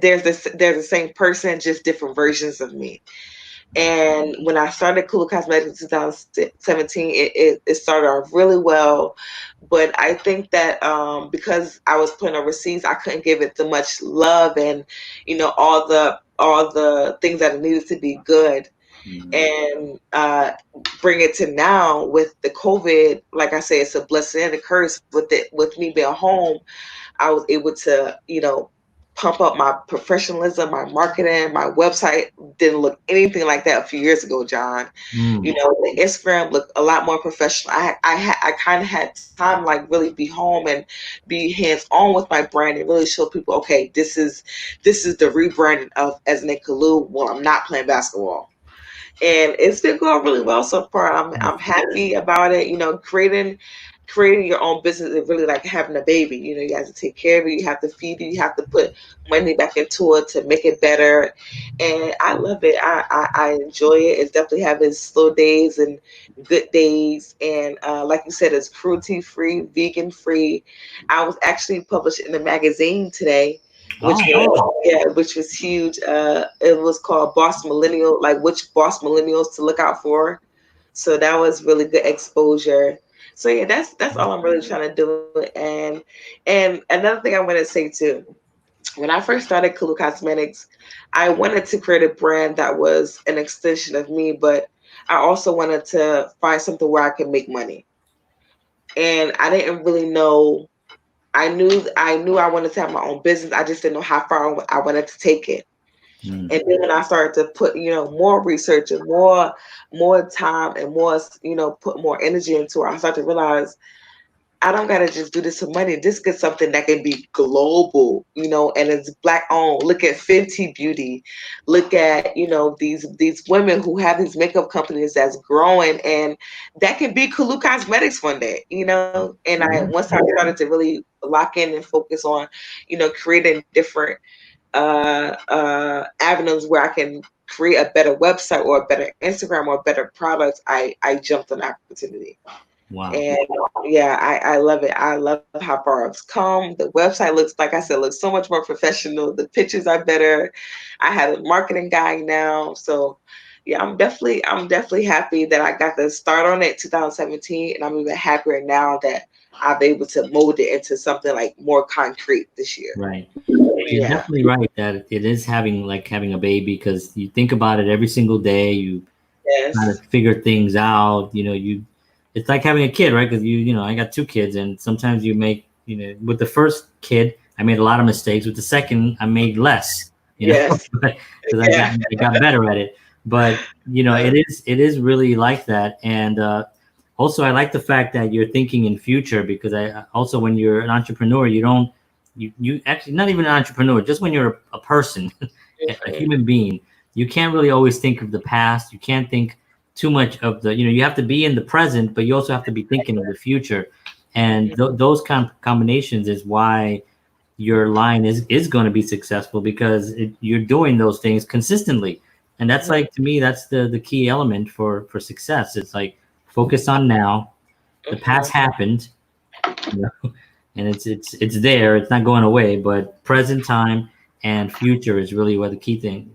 There's the same person, just different versions of me. And when I started Cool Cosmetics in 2017, it started off really well. But I think that because I was playing overseas, I couldn't give it too much love and all the things that it needed to be good.
Mhm.
And bring it to now with the COVID. Like I say, it's a blessing and a curse. With me being home, I was able to pump up my professionalism, my marketing, my website didn't look anything like that a few years ago, John.
Mm.
The Instagram looked a lot more professional. I kind of had time like really be home and be hands on with my brand and really show people, okay, this is the rebranding of Ezinne Kalu when I'm not playing basketball. And it's been going really well so far. I'm happy about it. Creating your own business is really like having a baby. You have to take care of it. You have to feed it. You have to put money back into it to make it better. And I love it. I enjoy it. It's definitely having slow days and good days. And like you said, it's cruelty free, vegan free. I was actually published in a magazine today, which was huge. It was called Boss Millennial, like which boss millennials to look out for. So that was really good exposure. So yeah, that's all I'm really trying to do. And another thing I want to say too, when I first started Kalu Cosmetics, I wanted to create a brand that was an extension of me, but I also wanted to find something where I could make money. And I didn't really know. I knew I wanted to have my own business. I just didn't know how far I wanted to take it.
Mm.
And then when I started to put, more research and more time and put more energy into it, I started to realize I don't gotta just do this for money. This is something that can be global, and it's Black owned. Look at Fenty Beauty. Look at these women who have these makeup companies that's growing, and that can be Kalu Cosmetics one day. And once I started to really lock in and focus on, creating different avenues where I can create a better website or a better Instagram or better products, I jumped on that opportunity.
Wow.
And yeah, I love it. I love how far it's come. The website looks, like I said, looks so much more professional. The pictures are better. I have a marketing guy now. So yeah, I'm definitely happy that I got the start on it 2017. And I'm even happier now that I've been able to mold it into something like more concrete this year.
Right. You're
Yeah.
definitely right that it is having a baby, because you think about it every single day. You kind
Yes.
of figure things out. It's like having a kid, right? Because I got two kids, and sometimes you make, with the first kid, I made a lot of mistakes. With the second, I made less,
Yes.
because
Yeah.
I got better at it. But it is really like that. And also, I like the fact that you're thinking in future, because I also, when you're an entrepreneur, you actually, not even an entrepreneur, just when you're a person, a human being, you can't really always think of the past. You can't think too much of you have to be in the present, but you also have to be thinking of the future. And those combinations is why your line is going to be successful, because you're doing those things consistently. And that's, like, to me, that's the key element for success. It's like, focus on now. The past happened, you know, and it's there. It's not going away. But present time and future is really what the key thing.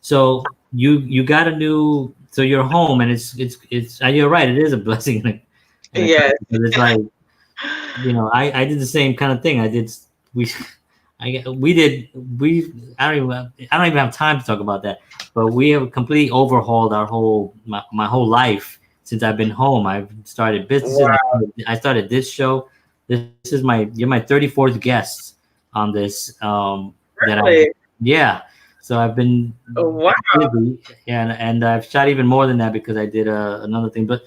So you got a new. So you're home, and it's. You're right. It is a blessing and a curse,
Yes.
because it's like, I did the same kind of thing. I did. We. We did. I don't even have time to talk about that. But we have completely overhauled my whole life since I've been home. I've started businesses.
Wow.
I started this show. This is you're my 34th guest on this.
Really?
Yeah. So I've been
Wow.
busy, and I've shot even more than that, because I did another thing. But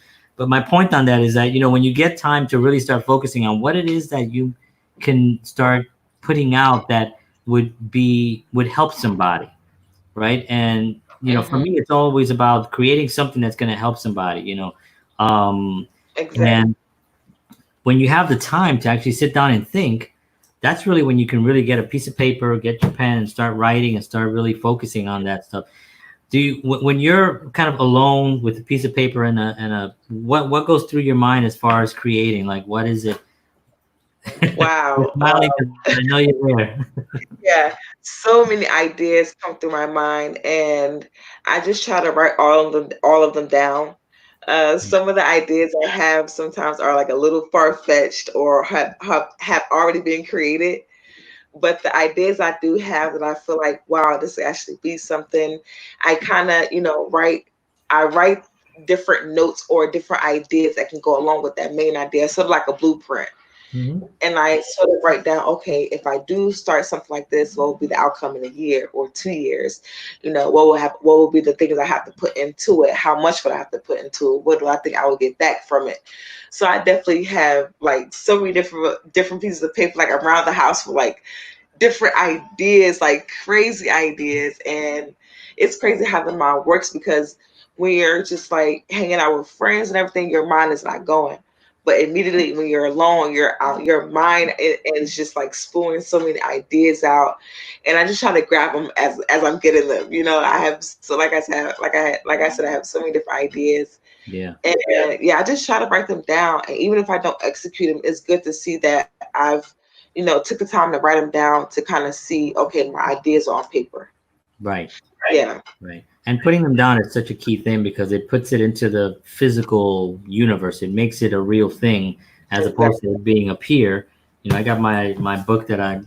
my point on that is that, when you get time to really start focusing on what it is that you can start putting out that would help somebody, right? And for me, it's always about creating something that's going to help somebody.
Exactly.
And when you have the time to actually sit down and think, that's really when you can really get a piece of paper, get your pen, and start writing, and start really focusing on that stuff. When you're kind of alone with a piece of paper and a what goes through your mind as far as creating? Like, what is it?
Wow.
You're smiling 'cause I know you're there.
Yeah, so many ideas come through my mind, and I just try to write all of them down. Some of the ideas I have sometimes are like a little far-fetched or have already been created. But the ideas I do have that I feel like, wow, this will actually be something, I kind of, write different notes or different ideas that can go along with that main idea, sort of like a blueprint.
Mm-hmm.
And I sort of write down, okay, if I do start something like this, what will be the outcome in a year or 2 years? What will be the things I have to put into it? How much would I have to put into it? What do I think I will get back from it? So I definitely have like so many different pieces of paper like around the house for like different ideas, like crazy ideas. And it's crazy how the mind works, because when you're just like hanging out with friends and everything, your mind is not going. But immediately when you're alone, you're out, your mind is just like spewing so many ideas out. And I just try to grab them as I'm getting them. I have, so like I said, I have so many different ideas.
Yeah.
And yeah, I just try to write them down. And even if I don't execute them, it's good to see that I've took the time to write them down to kind of see, okay, my ideas are on paper.
Right.
Yeah.
Right. And putting them down is such a key thing because it puts it into the physical universe. It makes it a real thing as opposed to it being up here. I got my book that I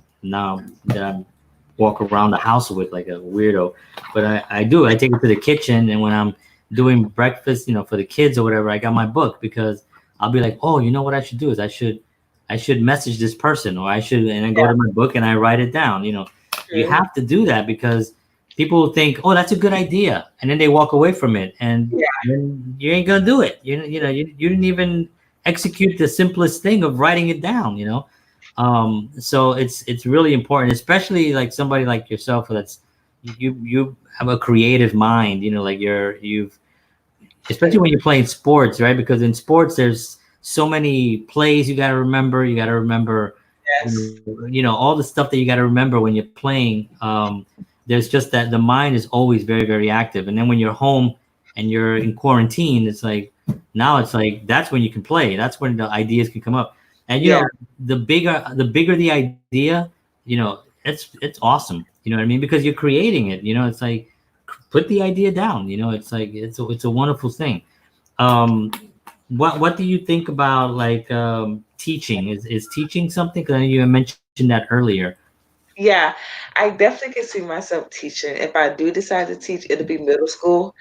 walk around the house with like a weirdo. But I take it to the kitchen, and when I'm doing breakfast, for the kids or whatever, I got my book because I'll be like, oh, you know what I should do is I should message this person, or and I go to my book and I write it down. You
Mhm.
have to do that because people think, oh, that's a good idea, and then they walk away from it, and
Yeah.
then you ain't gonna do it. You didn't even execute the simplest thing of writing it down. So it's really important, especially like somebody like yourself that's you have a creative mind. Like you've especially when you're playing sports, right? Because in sports, there's so many plays you got to remember. You got to remember,
Yes.
all the stuff that you got to remember when you're playing. There's just that the mind is always very, very active. And then when you're home and you're in quarantine, it's like that's when you can play. That's when the ideas can come up. And
Yeah.
the bigger the idea, it's awesome. You know what I mean? Because you're creating it. It's like put the idea down. It's like it's a wonderful thing. Um, what do you think about like teaching? Is teaching something? Because I know you mentioned that earlier.
Yeah. I definitely can see myself teaching. If I do decide to teach, it'll be middle school.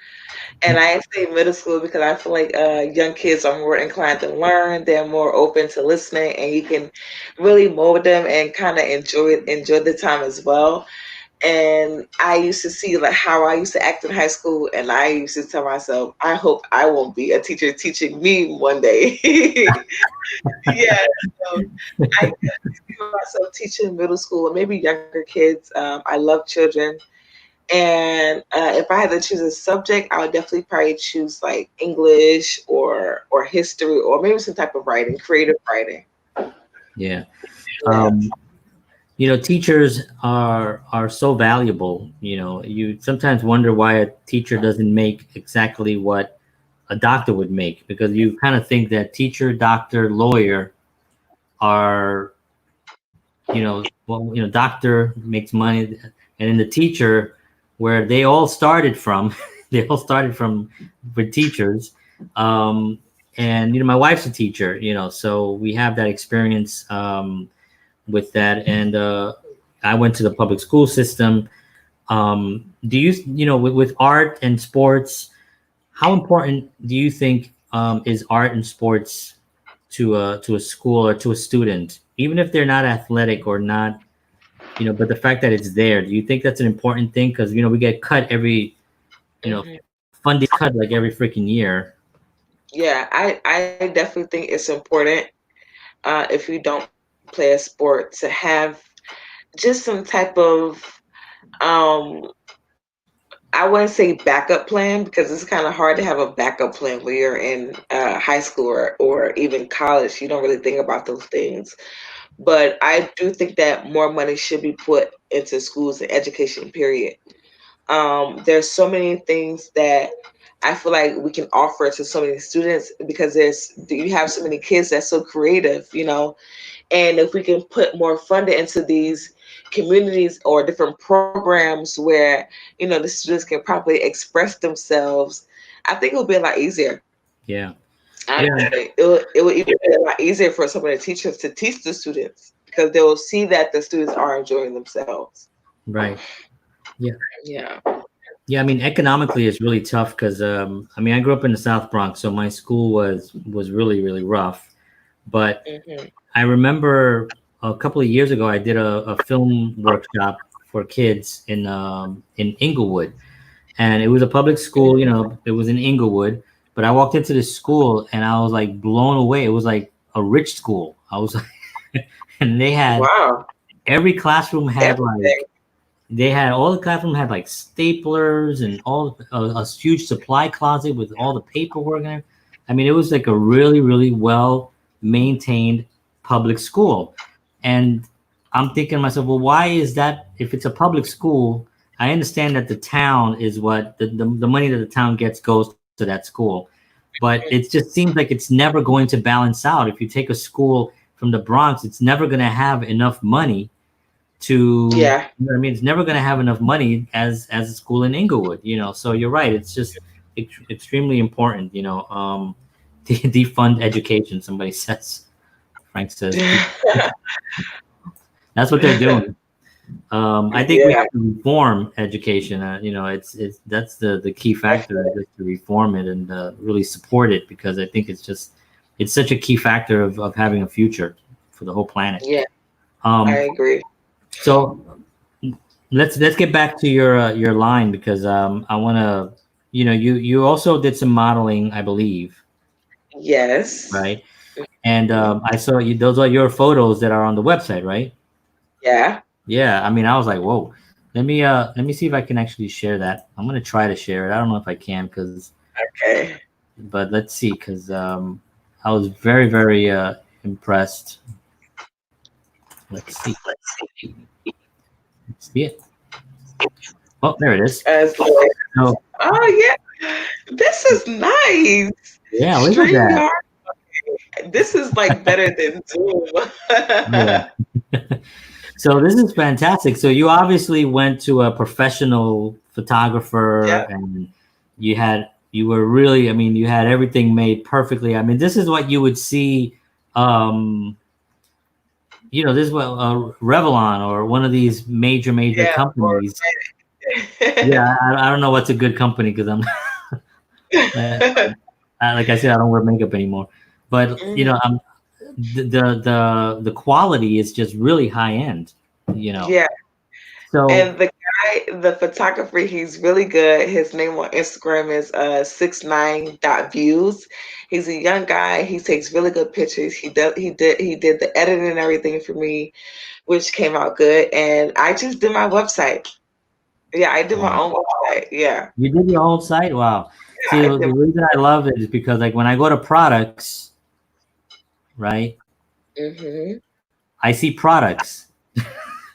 And I say middle school because I feel like young kids are more inclined to learn. They're more open to listening, and you can really mold them and kind of enjoy the time as well. And I used to see like how I used to act in high school, and I used to tell myself, I hope I won't be a teacher teaching me one day. Yeah, so I definitely see myself teaching middle school and maybe younger kids. I love children, and if I had to choose a subject, I would definitely probably choose like English or history or maybe some type of writing, creative writing.
Yeah.
Yeah.
Um, teachers are so valuable. You sometimes wonder why a teacher doesn't make exactly what a doctor would make, because you kind of think that teacher, doctor, lawyer are, doctor makes money, and then the teacher, where they all started from, they all started from with teachers. Um, and my wife's a teacher, so we have that experience with that. And I went to the public school system. Do with art and sports, how important do you think is art and sports to a school or to a student, even if they're not athletic or not, but the fact that it's there, do you think that's an important thing? Because we get cut every,
Hmm.
funding cut like every freaking year.
Yeah, I definitely think it's important if you don't play a sport to have just some type of um I wouldn't say backup plan, because it's kind of hard to have a backup plan when you're in high school or even college. You don't really think about those things. But I do think that more money should be put into schools and education, period. There's so many things that I feel like we can offer to so many students, because you have so many kids that's so creative. And if we can put more funding into these communities or different programs where, the students can properly express themselves, I think it would be a lot easier.
Yeah. Yeah.
Honestly, it would even be a lot easier for some of the teachers to teach the students, because they will see that the students are enjoying themselves.
Right. Yeah.
Yeah.
Yeah, I mean, economically, it's really tough because I mean, I grew up in the South Bronx, so my school was really, really rough. But
Mhm.
I remember a couple of years ago, I did a film workshop for kids in Inglewood, and it was a public school. You know, it was in Inglewood. But I walked into this school and I was like blown away. It was like a rich school. I was like, and they had
Wow.
every classroom had
Everything.
like they had all the classroom had like staplers and all a huge supply closet with all the paperwork in it. I mean, it was like a really, really well maintained public school. And I'm thinking to myself, well, why is that? If it's a public school, I understand that the town is what the money that the town gets goes to that school. But it just seems like it's never going to balance out. If you take a school from the Bronx, it's never going to have enough money to,
Yeah.
you know what I mean? It's never going to have enough money as a school in Inglewood, you know. So you're right. It's just extremely important, you know. Defund education. Somebody says. Frank says that's what they're doing. I think we
Yeah.
have to reform education. You know, it's that's the key factor is just to reform it and really support it because I think it's such a key factor of having a future for the whole planet.
Yeah. I
Um,
agree.
so let's get back to your line because I want to, you know, you also did some modeling, I believe,
Yes.
right? And
Mhm.
I saw you; those are your photos that are on the website, right?
Yeah.
Yeah, I mean, I was like, whoa. Let me see if I can actually share that. I'm gonna try to share it. I don't know if I can, because
Okay.
but let's see, because I was very, very impressed. Let's see. Let's see it. Oh, there it is.
As like,
So
oh yeah, this is nice.
yeah, look at that.
StreamYard. This is like better than Zoom.
Yeah. So this is fantastic. So you obviously went to a professional photographer,
Yeah.
and you were really, I mean, you had everything made perfectly. I mean, this is what you would see. Um, you know, this is what Revlon or one of these major
Yeah.
companies. Yeah, I don't know what's a good company because I'm like I said, I don't wear makeup anymore. But you
Mhm.
know, the quality is just really high end. You know,
Yeah.
so
And the guy, the photographer, he's really good. His name on Instagram is 69.views. He's a young guy. He takes really good pictures. He did the editing and everything for me, which came out good. And I just did my website. Yeah, I did my
wow.
own website. Yeah.
You did your own site? Wow.
Yeah,
See,
I
the
did.
reason I love it is because like when I go to products, right,
Hmm.
I see products.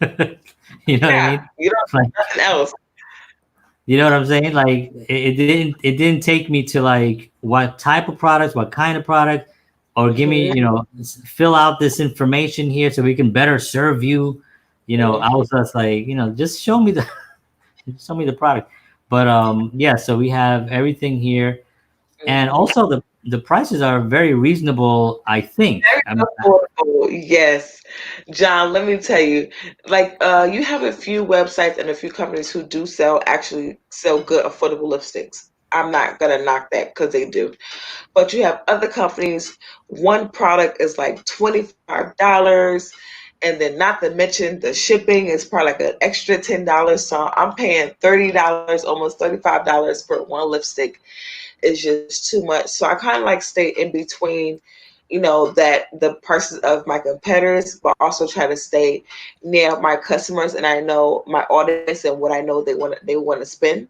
You know what I
Yeah,
mean?
you don't
Like,
do nothing else.
you know what I'm saying? Like it didn't take me to like what type of products, what kind of product, or give me,
Hmm.
you know, fill out this information here so we can better serve you. You know, I
Hmm.
was just like, you know, just show me the product. But yeah, so we have everything here. And
Hmm.
also the prices are very reasonable, I think.
Very affordable. Yes. John, let me tell you, like you have a few websites and a few companies who do actually sell good affordable lipsticks. I'm not gonna knock that because they do. But you have other companies, one product is like $25, and then not to mention the shipping is probably like an extra $10. So I'm paying $30, almost $35 for one lipstick is just too much. So I kind of like stay in between, that the prices of my competitors, but also try to stay near my customers and I know my audience and what I know they want to spend.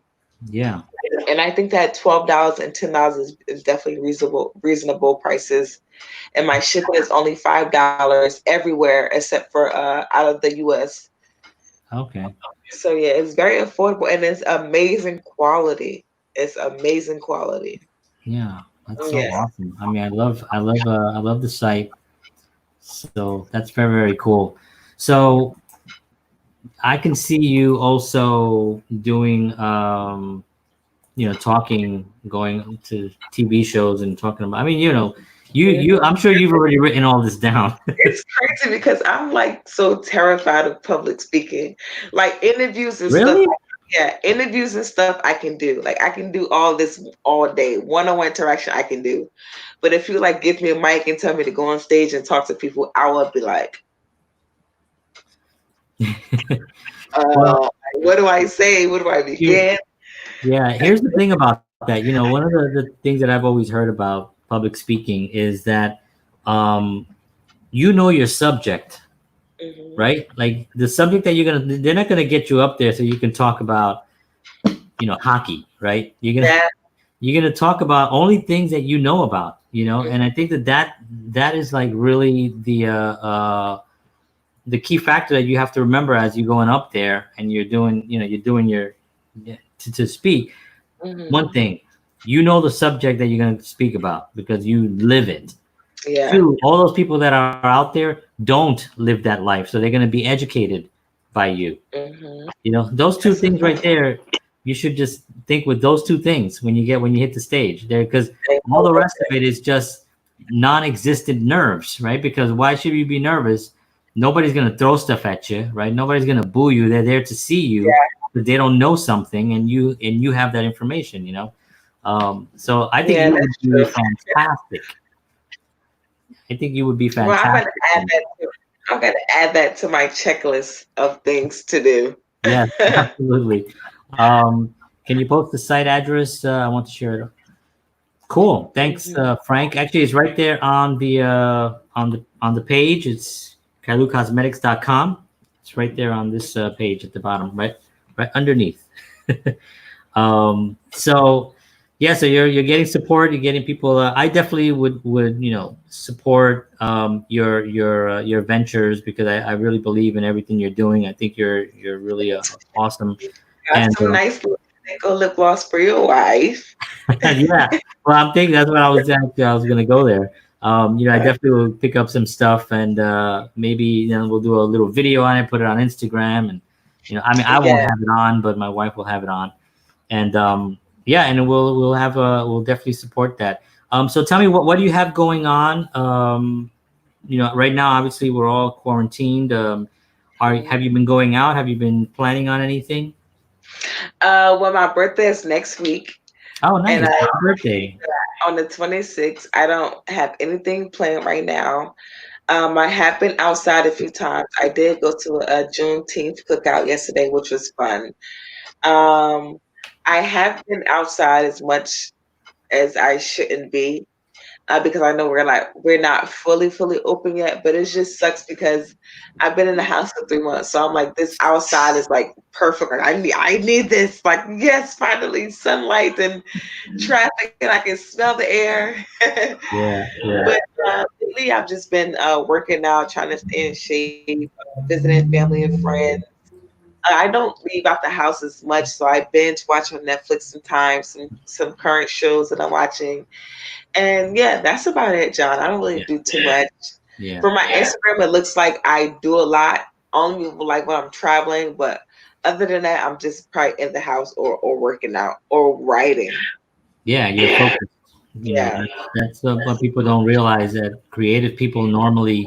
Yeah.
And I think that $12 and $10 is definitely reasonable prices. And my shipping is only $5 everywhere except for out of the US.
Okay.
So yeah, it's very affordable and it's amazing quality. It's amazing quality.
Yeah. That's so
Yes.
awesome. I mean, I love the site. So that's very, very cool. So I can see you also doing you know, talking, going to TV shows and talking about, I mean, you know, I'm sure you've already written all this down.
It's crazy because I'm like so terrified of public speaking. Like interviews and stuff.
Really?
Yeah, interviews and stuff I can do. Like I can do all this all day. One-on-one interaction I can do. But if you like give me a mic and tell me to go on stage and talk to people, I will be like,
Well,
what do I say? What do I
here,
begin?
yeah, here's the thing about that. One of the things that I've always heard about public speaking is that um, your subject,
Hmm.
right? Like the subject that they're not gonna get you up there so you can talk about, hockey, right?
Yeah.
You're gonna talk about only things that you know about, and I think that is like really the key factor that you have to remember as you're going up there and you're doing your to speak. One
Hmm.
thing, the subject that you're going to speak about because you live it.
Yeah.
Two, all those people that are out there don't live that life, so they're going to be educated by you.
Hmm.
Those two
That's a
things right there. You should just think with those two things when you hit the stage there, because all the rest of it is just non-existent nerves, right? Because why should you be nervous? Nobody's going to throw stuff at you, right? Nobody's going to boo you. They're there to see you, but they don't know something, and you have that information. So I think
yeah,
you would
that's
be
true.
fantastic. I think you would be
Well,
fantastic.
I'm gonna add that to my checklist of things to do.
Yes, absolutely. Can you post the site address? I want to share it. Cool. Thanks,
Hmm.
Frank. Actually, it's right there on the page. It's kalukosmetics.com. It's right there on this page at the bottom, right underneath. So yeah, so you're getting support. You're getting people. I definitely would support your ventures because I really believe in everything you're doing. I think you're really awesome.
Got
And
some nice go lip gloss for your wife.
yeah, well, I'm thinking that's what I was gonna go there. I definitely will pick up some stuff and maybe we'll do a little video on it, put it on Instagram, and I mean I won't
Yeah.
have it on, but my wife will have it on, and yeah, and we'll definitely support that. So tell me what do you have going on? Right now, obviously we're all quarantined. Have you been going out? Have you been planning on anything?
Well, my birthday is next week,
Oh,
and
nice! Happy birthday!
on the 26th, I don't have anything planned right now. I have been outside a few times. I did go to a Juneteenth cookout yesterday, which was fun. Um, I have been outside as much as I shouldn't be. Because I know we're not fully open yet, but it just sucks because I've been in the house for 3 months, so I'm like this outside is like perfect. Like, I need this, like, yes, finally sunlight and traffic, and I can smell the air.
Yeah, yeah.
But lately I've just been working out, trying to stay in shape, visiting family and friends. I don't leave out the house as much, so I binge watch on Netflix sometimes, some current shows that I'm watching. And yeah, that's about it, John. I don't really
Yeah,
do too much.
yeah,
For my Instagram, it looks like I do a lot, only like when I'm traveling, but other than that, I'm just probably in the house or working out or writing.
yeah. You're focused.
Yeah.
That's what people don't realize, that creative people normally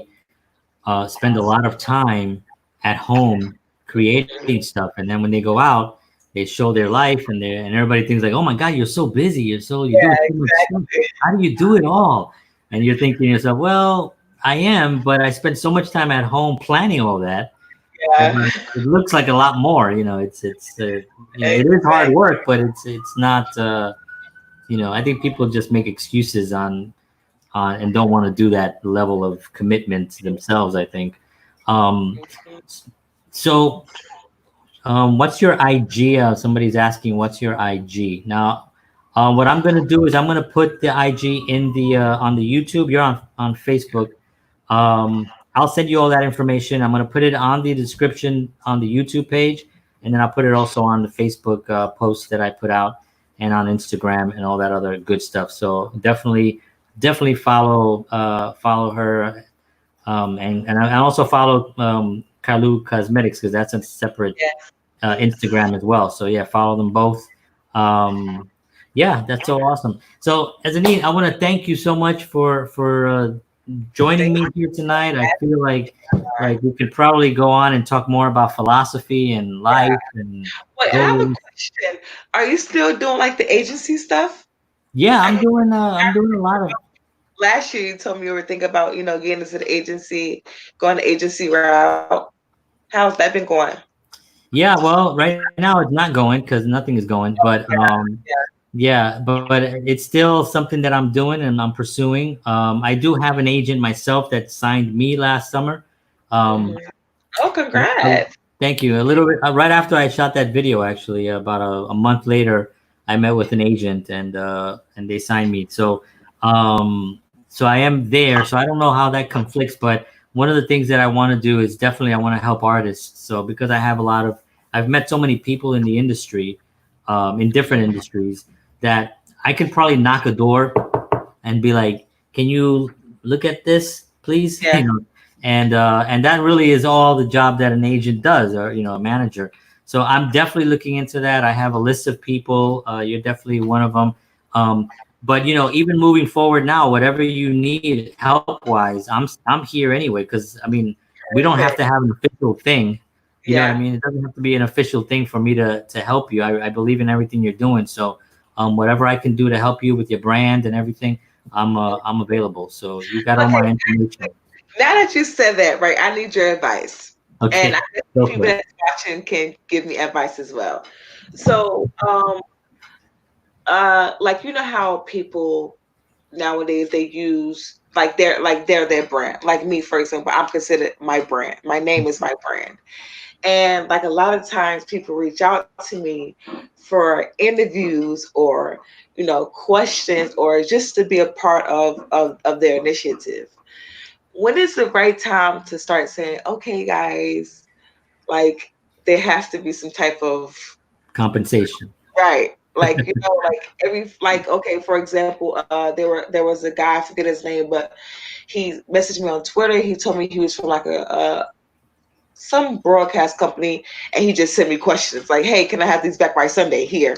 spend a lot of time at home creating stuff, and then when they go out, they show their life, and everybody thinks like, "Oh my God, you're so busy. You're doing
Yeah,
so much stuff. How do you do it all?" And you're thinking to yourself, "Well, I am, but I spend so much time at home planning all that.
yeah,
It looks like a lot more. It is hard
exactly.
work, but it's not. I think people just make excuses and don't want to do that level of commitment to themselves. I think. Um, so, what's your IG? Somebody's asking, what's your IG? Now, what I'm going to do is I'm going to put the IG in the on the YouTube. You're on Facebook. I'll send you all that information. I'm going to put it on the description on the YouTube page, and then I'll put it also on the Facebook post that I put out, and on Instagram and all that other good stuff. So definitely follow her, and I also follow Kalu Cosmetics because that's a separate
Yes.
Instagram as well. So yeah, follow them both. Yeah, that's so awesome. So Ezinne, I want to thank you so much for joining
Thank
me here tonight. I feel like we could probably go on and talk more about philosophy and
Yeah.
life and
Wait, I have a
goals.
question. Are you still doing like the agency stuff?
Yeah,
I know
I'm doing a lot of.
last year you told me you were thinking about, getting into the agency, going the agency route. How's that been going?
Yeah, well, right now it's not going because nothing is going, but
Yeah.
yeah, but it's still something that I'm doing and I'm pursuing. I do have an agent myself that signed me last summer.
Hmm.
Um,
Oh, congrats.
Thank you. A little bit right after I shot that video, actually, about a month later, I met with an agent and they signed me. So I am there. So I don't know how that conflicts, but one of the things that I want to do is definitely I want to help artists. So because I have I've met so many people in the industry, in different industries, that I could probably knock a door and be like, "Can you look at this, please?"
Yeah.
And that really is all the job that an agent does, or a manager. So I'm definitely looking into that. I have a list of people. You're definitely one of them. But even moving forward now, whatever you need help wise, I'm here anyway. Because I mean, we don't have to
Perfect.
have an official thing. You know what I
Yeah.
mean? It doesn't have to be an official thing for me to help you. I believe in everything you're doing. So whatever I can do to help you with your brand and everything, I'm available. So you got all
Okay.
my information.
Now that you said that, right, I need your advice. And I
Okay,
guess the
go
people
for it.
that's watching can give me advice as well. So, like how people nowadays they use like they're their brand. Like me, for example, I'm considered my brand. My name is my brand. And like a lot of times people reach out to me for interviews or questions or just to be a part of their initiative. When is the right time to start saying, okay, guys, like there has to be some type of
Compensation.
right, like like every like okay, for example, there was a guy, I forget his name, but he messaged me on Twitter. He told me he was from like a some broadcast company, and he just sent me questions like, "Hey, can I have these back by Sunday?" Here.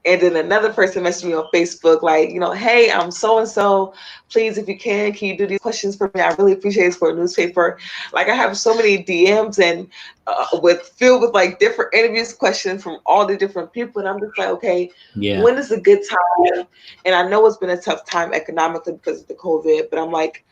And then another person messaged me on Facebook, like, hey, I'm so and so. Please, if you can you do these questions for me? I really appreciate it for a newspaper. Like, I have so many DMs and with filled with like different interviews, questions from all the different people, and I'm just like, okay,
Yeah,
when is a good time? And I know it's been a tough time economically because of the COVID, but I'm like,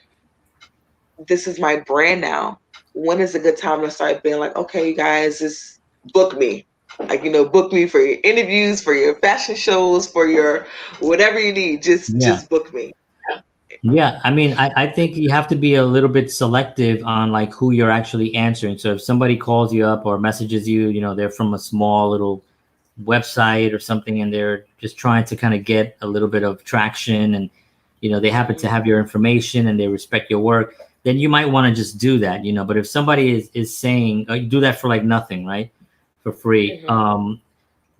this is my brand now. When is a good time to start being like, okay, you guys, just book me? Like, book me for your interviews, for your fashion shows, for your whatever you need. Just
yeah,
just book me.
yeah. I mean, I think you have to be a little bit selective on like who you're actually answering. So if somebody calls you up or messages you, they're from a small little website or something, and they're just trying to kind of get a little bit of traction, and they happen to
Mm-hmm.
have your information and they respect your work, then you might want to just do that. But if somebody is saying, do that for like nothing, right, for free.
Mm-hmm.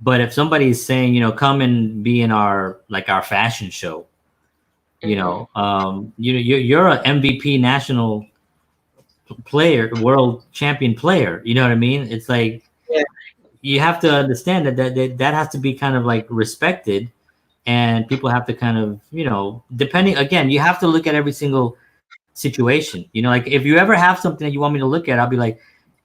But if somebody is saying, come and be in our fashion show,
Mm-hmm.
you're an MVP national player, world champion player. You know what I mean? It's like
Yeah.
you have to understand that has to be kind of like respected, and people have to kind of depending, again, you have to look at every single situation. Like if you ever have something that you want me to look at, I'll be like,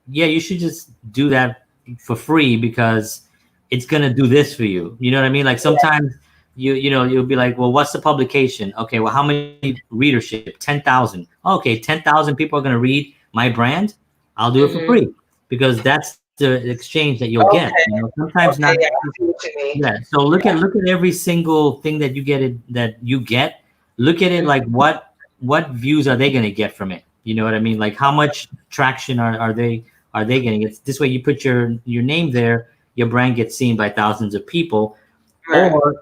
yeah, you should just do that for free because it's gonna do this for you. You know what I mean? Like sometimes you'll be like, well, what's the publication? Okay, well, how many readership? 10,000. Okay, 10,000 people are gonna read my brand. I'll do it for
Mm-hmm.
free because that's the exchange that you'll get.
Okay.
Sometimes not.
Okay. Yeah, I see what you mean.
Yeah. So look at every single thing that you get. Look at it like what views are they going to get from it? You know what I mean? Like how much traction are they getting? It's this way you put your name there, your brand gets seen by thousands of people.
Right.
Or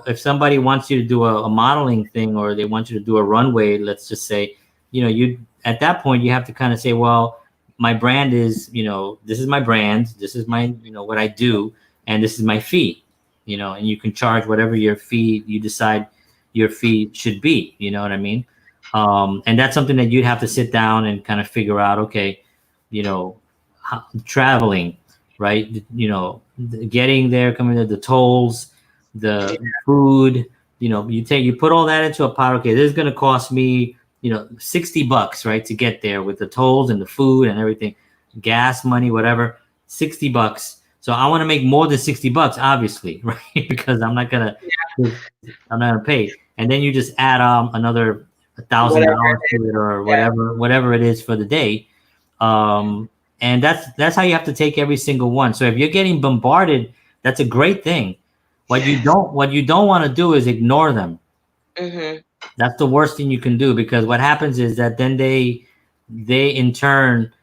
if somebody wants you to do a modeling thing, or they want you to do a runway, let's just say, you at that point you have to kind of say, well, my brand is, this is my brand, this is my, what I do, and this is my fee, and you can charge whatever your fee you decide your fee should be. You know what I mean? And that's something that you'd have to sit down and kind of figure out. Okay, traveling, right? Getting there, coming to the tolls,
Yeah.
the food. You put all that into a pot. Okay, this is going to cost me $60, right, to get there with the tolls and the food and everything, gas money, whatever, $60. So I want to make more than $60, obviously, right? Because I'm not gonna pay. And then you just add another $1,000 to it, or whatever it is for the day. And that's how you have to take every single one. So if you're getting bombarded, that's a great thing. What you don't want to do is ignore them.
Mm-hmm.
That's the worst thing you can do, because what happens is that then they in turn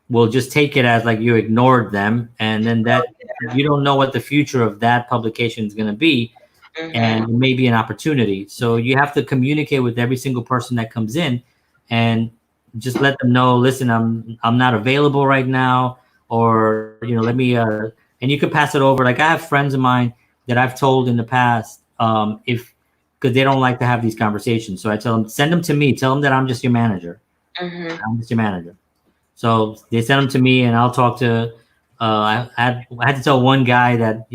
will just take it as like you ignored them, and then that you don't know what the future of that publication is going to be. And it may be an opportunity. So you have to communicate with every single person that comes in, and just let them know, listen, I'm not available right now, or let me and you could pass it over. Like, I have friends of mine that I've told in the past, if because they don't like to have these conversations, so I tell them, send them to me, tell them that I'm just your manager. I'm just your manager. So they send them to me, and I'll talk to I had to tell one guy that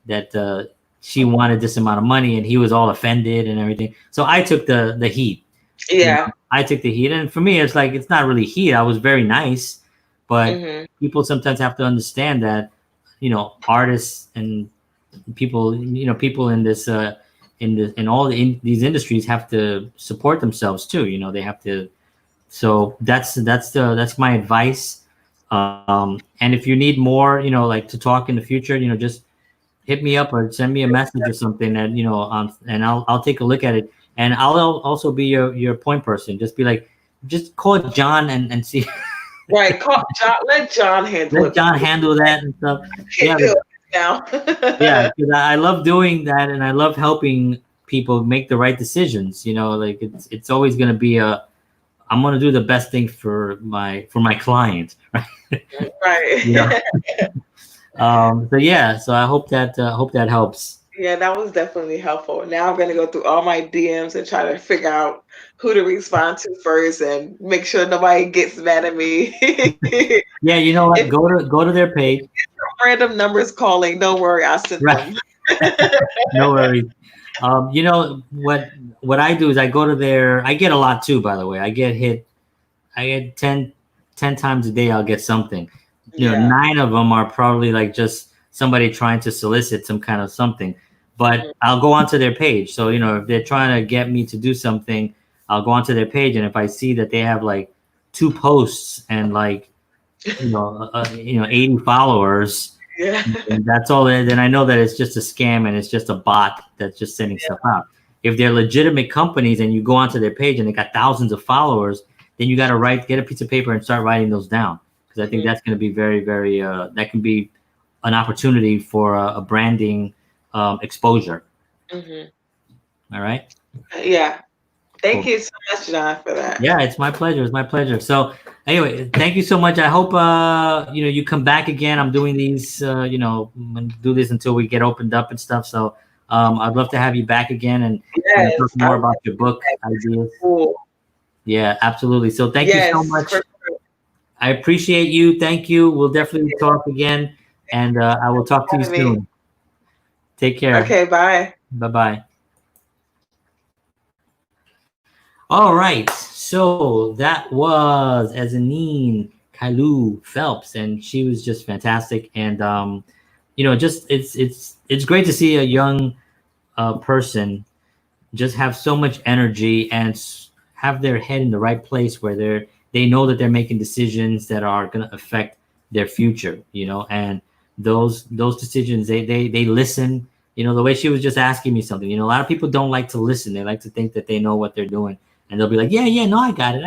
that she wanted this amount of money, and he was all offended and everything. So I took the heat.
Yeah.
I took the heat. And for me, it's like, it's not really heat. I was very nice, but people sometimes have to understand that, artists and people, people in this, in all these industries have to support themselves too. They have to. So that's my advice. And if you need more, like, to talk in the future, just hit me up or send me a message or something, that and I'll take a look at it, and I'll also be your point person. Just be like, just call John and see.
Right, call John. Let John handle it.
Let John handle that and stuff.
Yeah, now.
Yeah, because I love doing that, and I love helping people make the right decisions. Like, it's always going to be I'm going to do the best thing for my client, right?
Right.
So I hope that helps.
Yeah, that was definitely helpful. Now I'm going to go through all my DMs and try to figure out who to respond to first, and make sure nobody gets mad at me.
Yeah, you know what? Go to their page.
Random numbers calling. Don't worry, I'll send them.
No worries. What I do is I go to their. I get a lot too, by the way. I get 10 times a day. I'll get something. 9 of them are probably like just somebody trying to solicit some kind of something. But I'll go onto their page. So if they're trying to get me to do something, I'll go onto their page, and if I see that they have like 2 posts and like 80 followers, and that's all. Then I know that it's just a scam, and it's just a bot that's just sending stuff out. If they're legitimate companies and you go onto their page and they got thousands of followers, then you got to get a piece of paper and start writing those down, because I think that's going to be very, very. That can be an opportunity for a branding exposure. All right.
Yeah. Thank you so much, John, for that.
Yeah, it's my pleasure. It's my pleasure. So anyway, thank you so much. I hope you come back again. I'm doing these do this until we get opened up and stuff. So I'd love to have you back again and talk more about your book ideas.
Cool.
Yeah, absolutely. So thank you so much. I appreciate you. Thank you. We'll definitely talk again, and I will talk to you soon. Take care.
Okay, bye.
Bye-bye. All right. So that was Ezinne Kalu-Phelps, and she was just fantastic. And just it's great to see a young person just have so much energy and have their head in the right place, where they know that they're making decisions that are going to affect their future, and those decisions, they listen. The way she was just asking me something, a lot of people don't like to listen. They like to think that they know what they're doing, and they'll be like, yeah, no, I got it.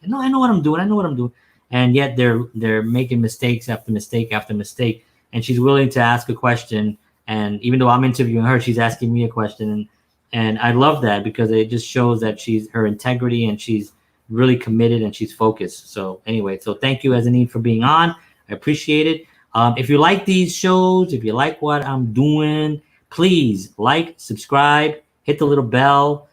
No, I know what I'm doing. And yet they're making mistakes after mistake after mistake. And she's willing to ask a question. And even though I'm interviewing her, she's asking me a question. And I love that, because it just shows that she's her integrity, and she's really committed, and she's focused. So anyway, thank you, Ezinne, for being on. I appreciate it. If you like these shows, if you like what I'm doing, please like, subscribe, hit the little bell,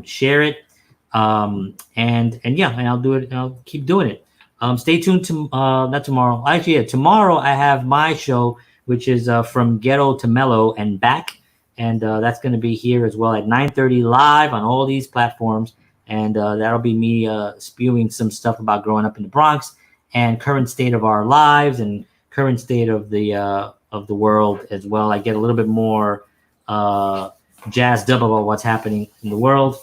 share it. And I'll do it. I'll keep doing it. Stay tuned to not tomorrow. Actually, yeah, tomorrow I have my show, which is From Ghetto to Mellow and Back. And that's going to be here as well at 9:30 live on all these platforms. and that'll be me spewing some stuff about growing up in the Bronx and current state of our lives and current state of the world as well. I get a little bit more jazzed up about what's happening in the world.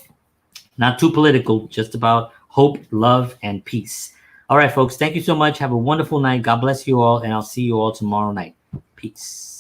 Not too political, just about hope, love, and peace. All right, folks, thank you so much. Have a wonderful night. God bless you all, and I'll see you all tomorrow night. Peace.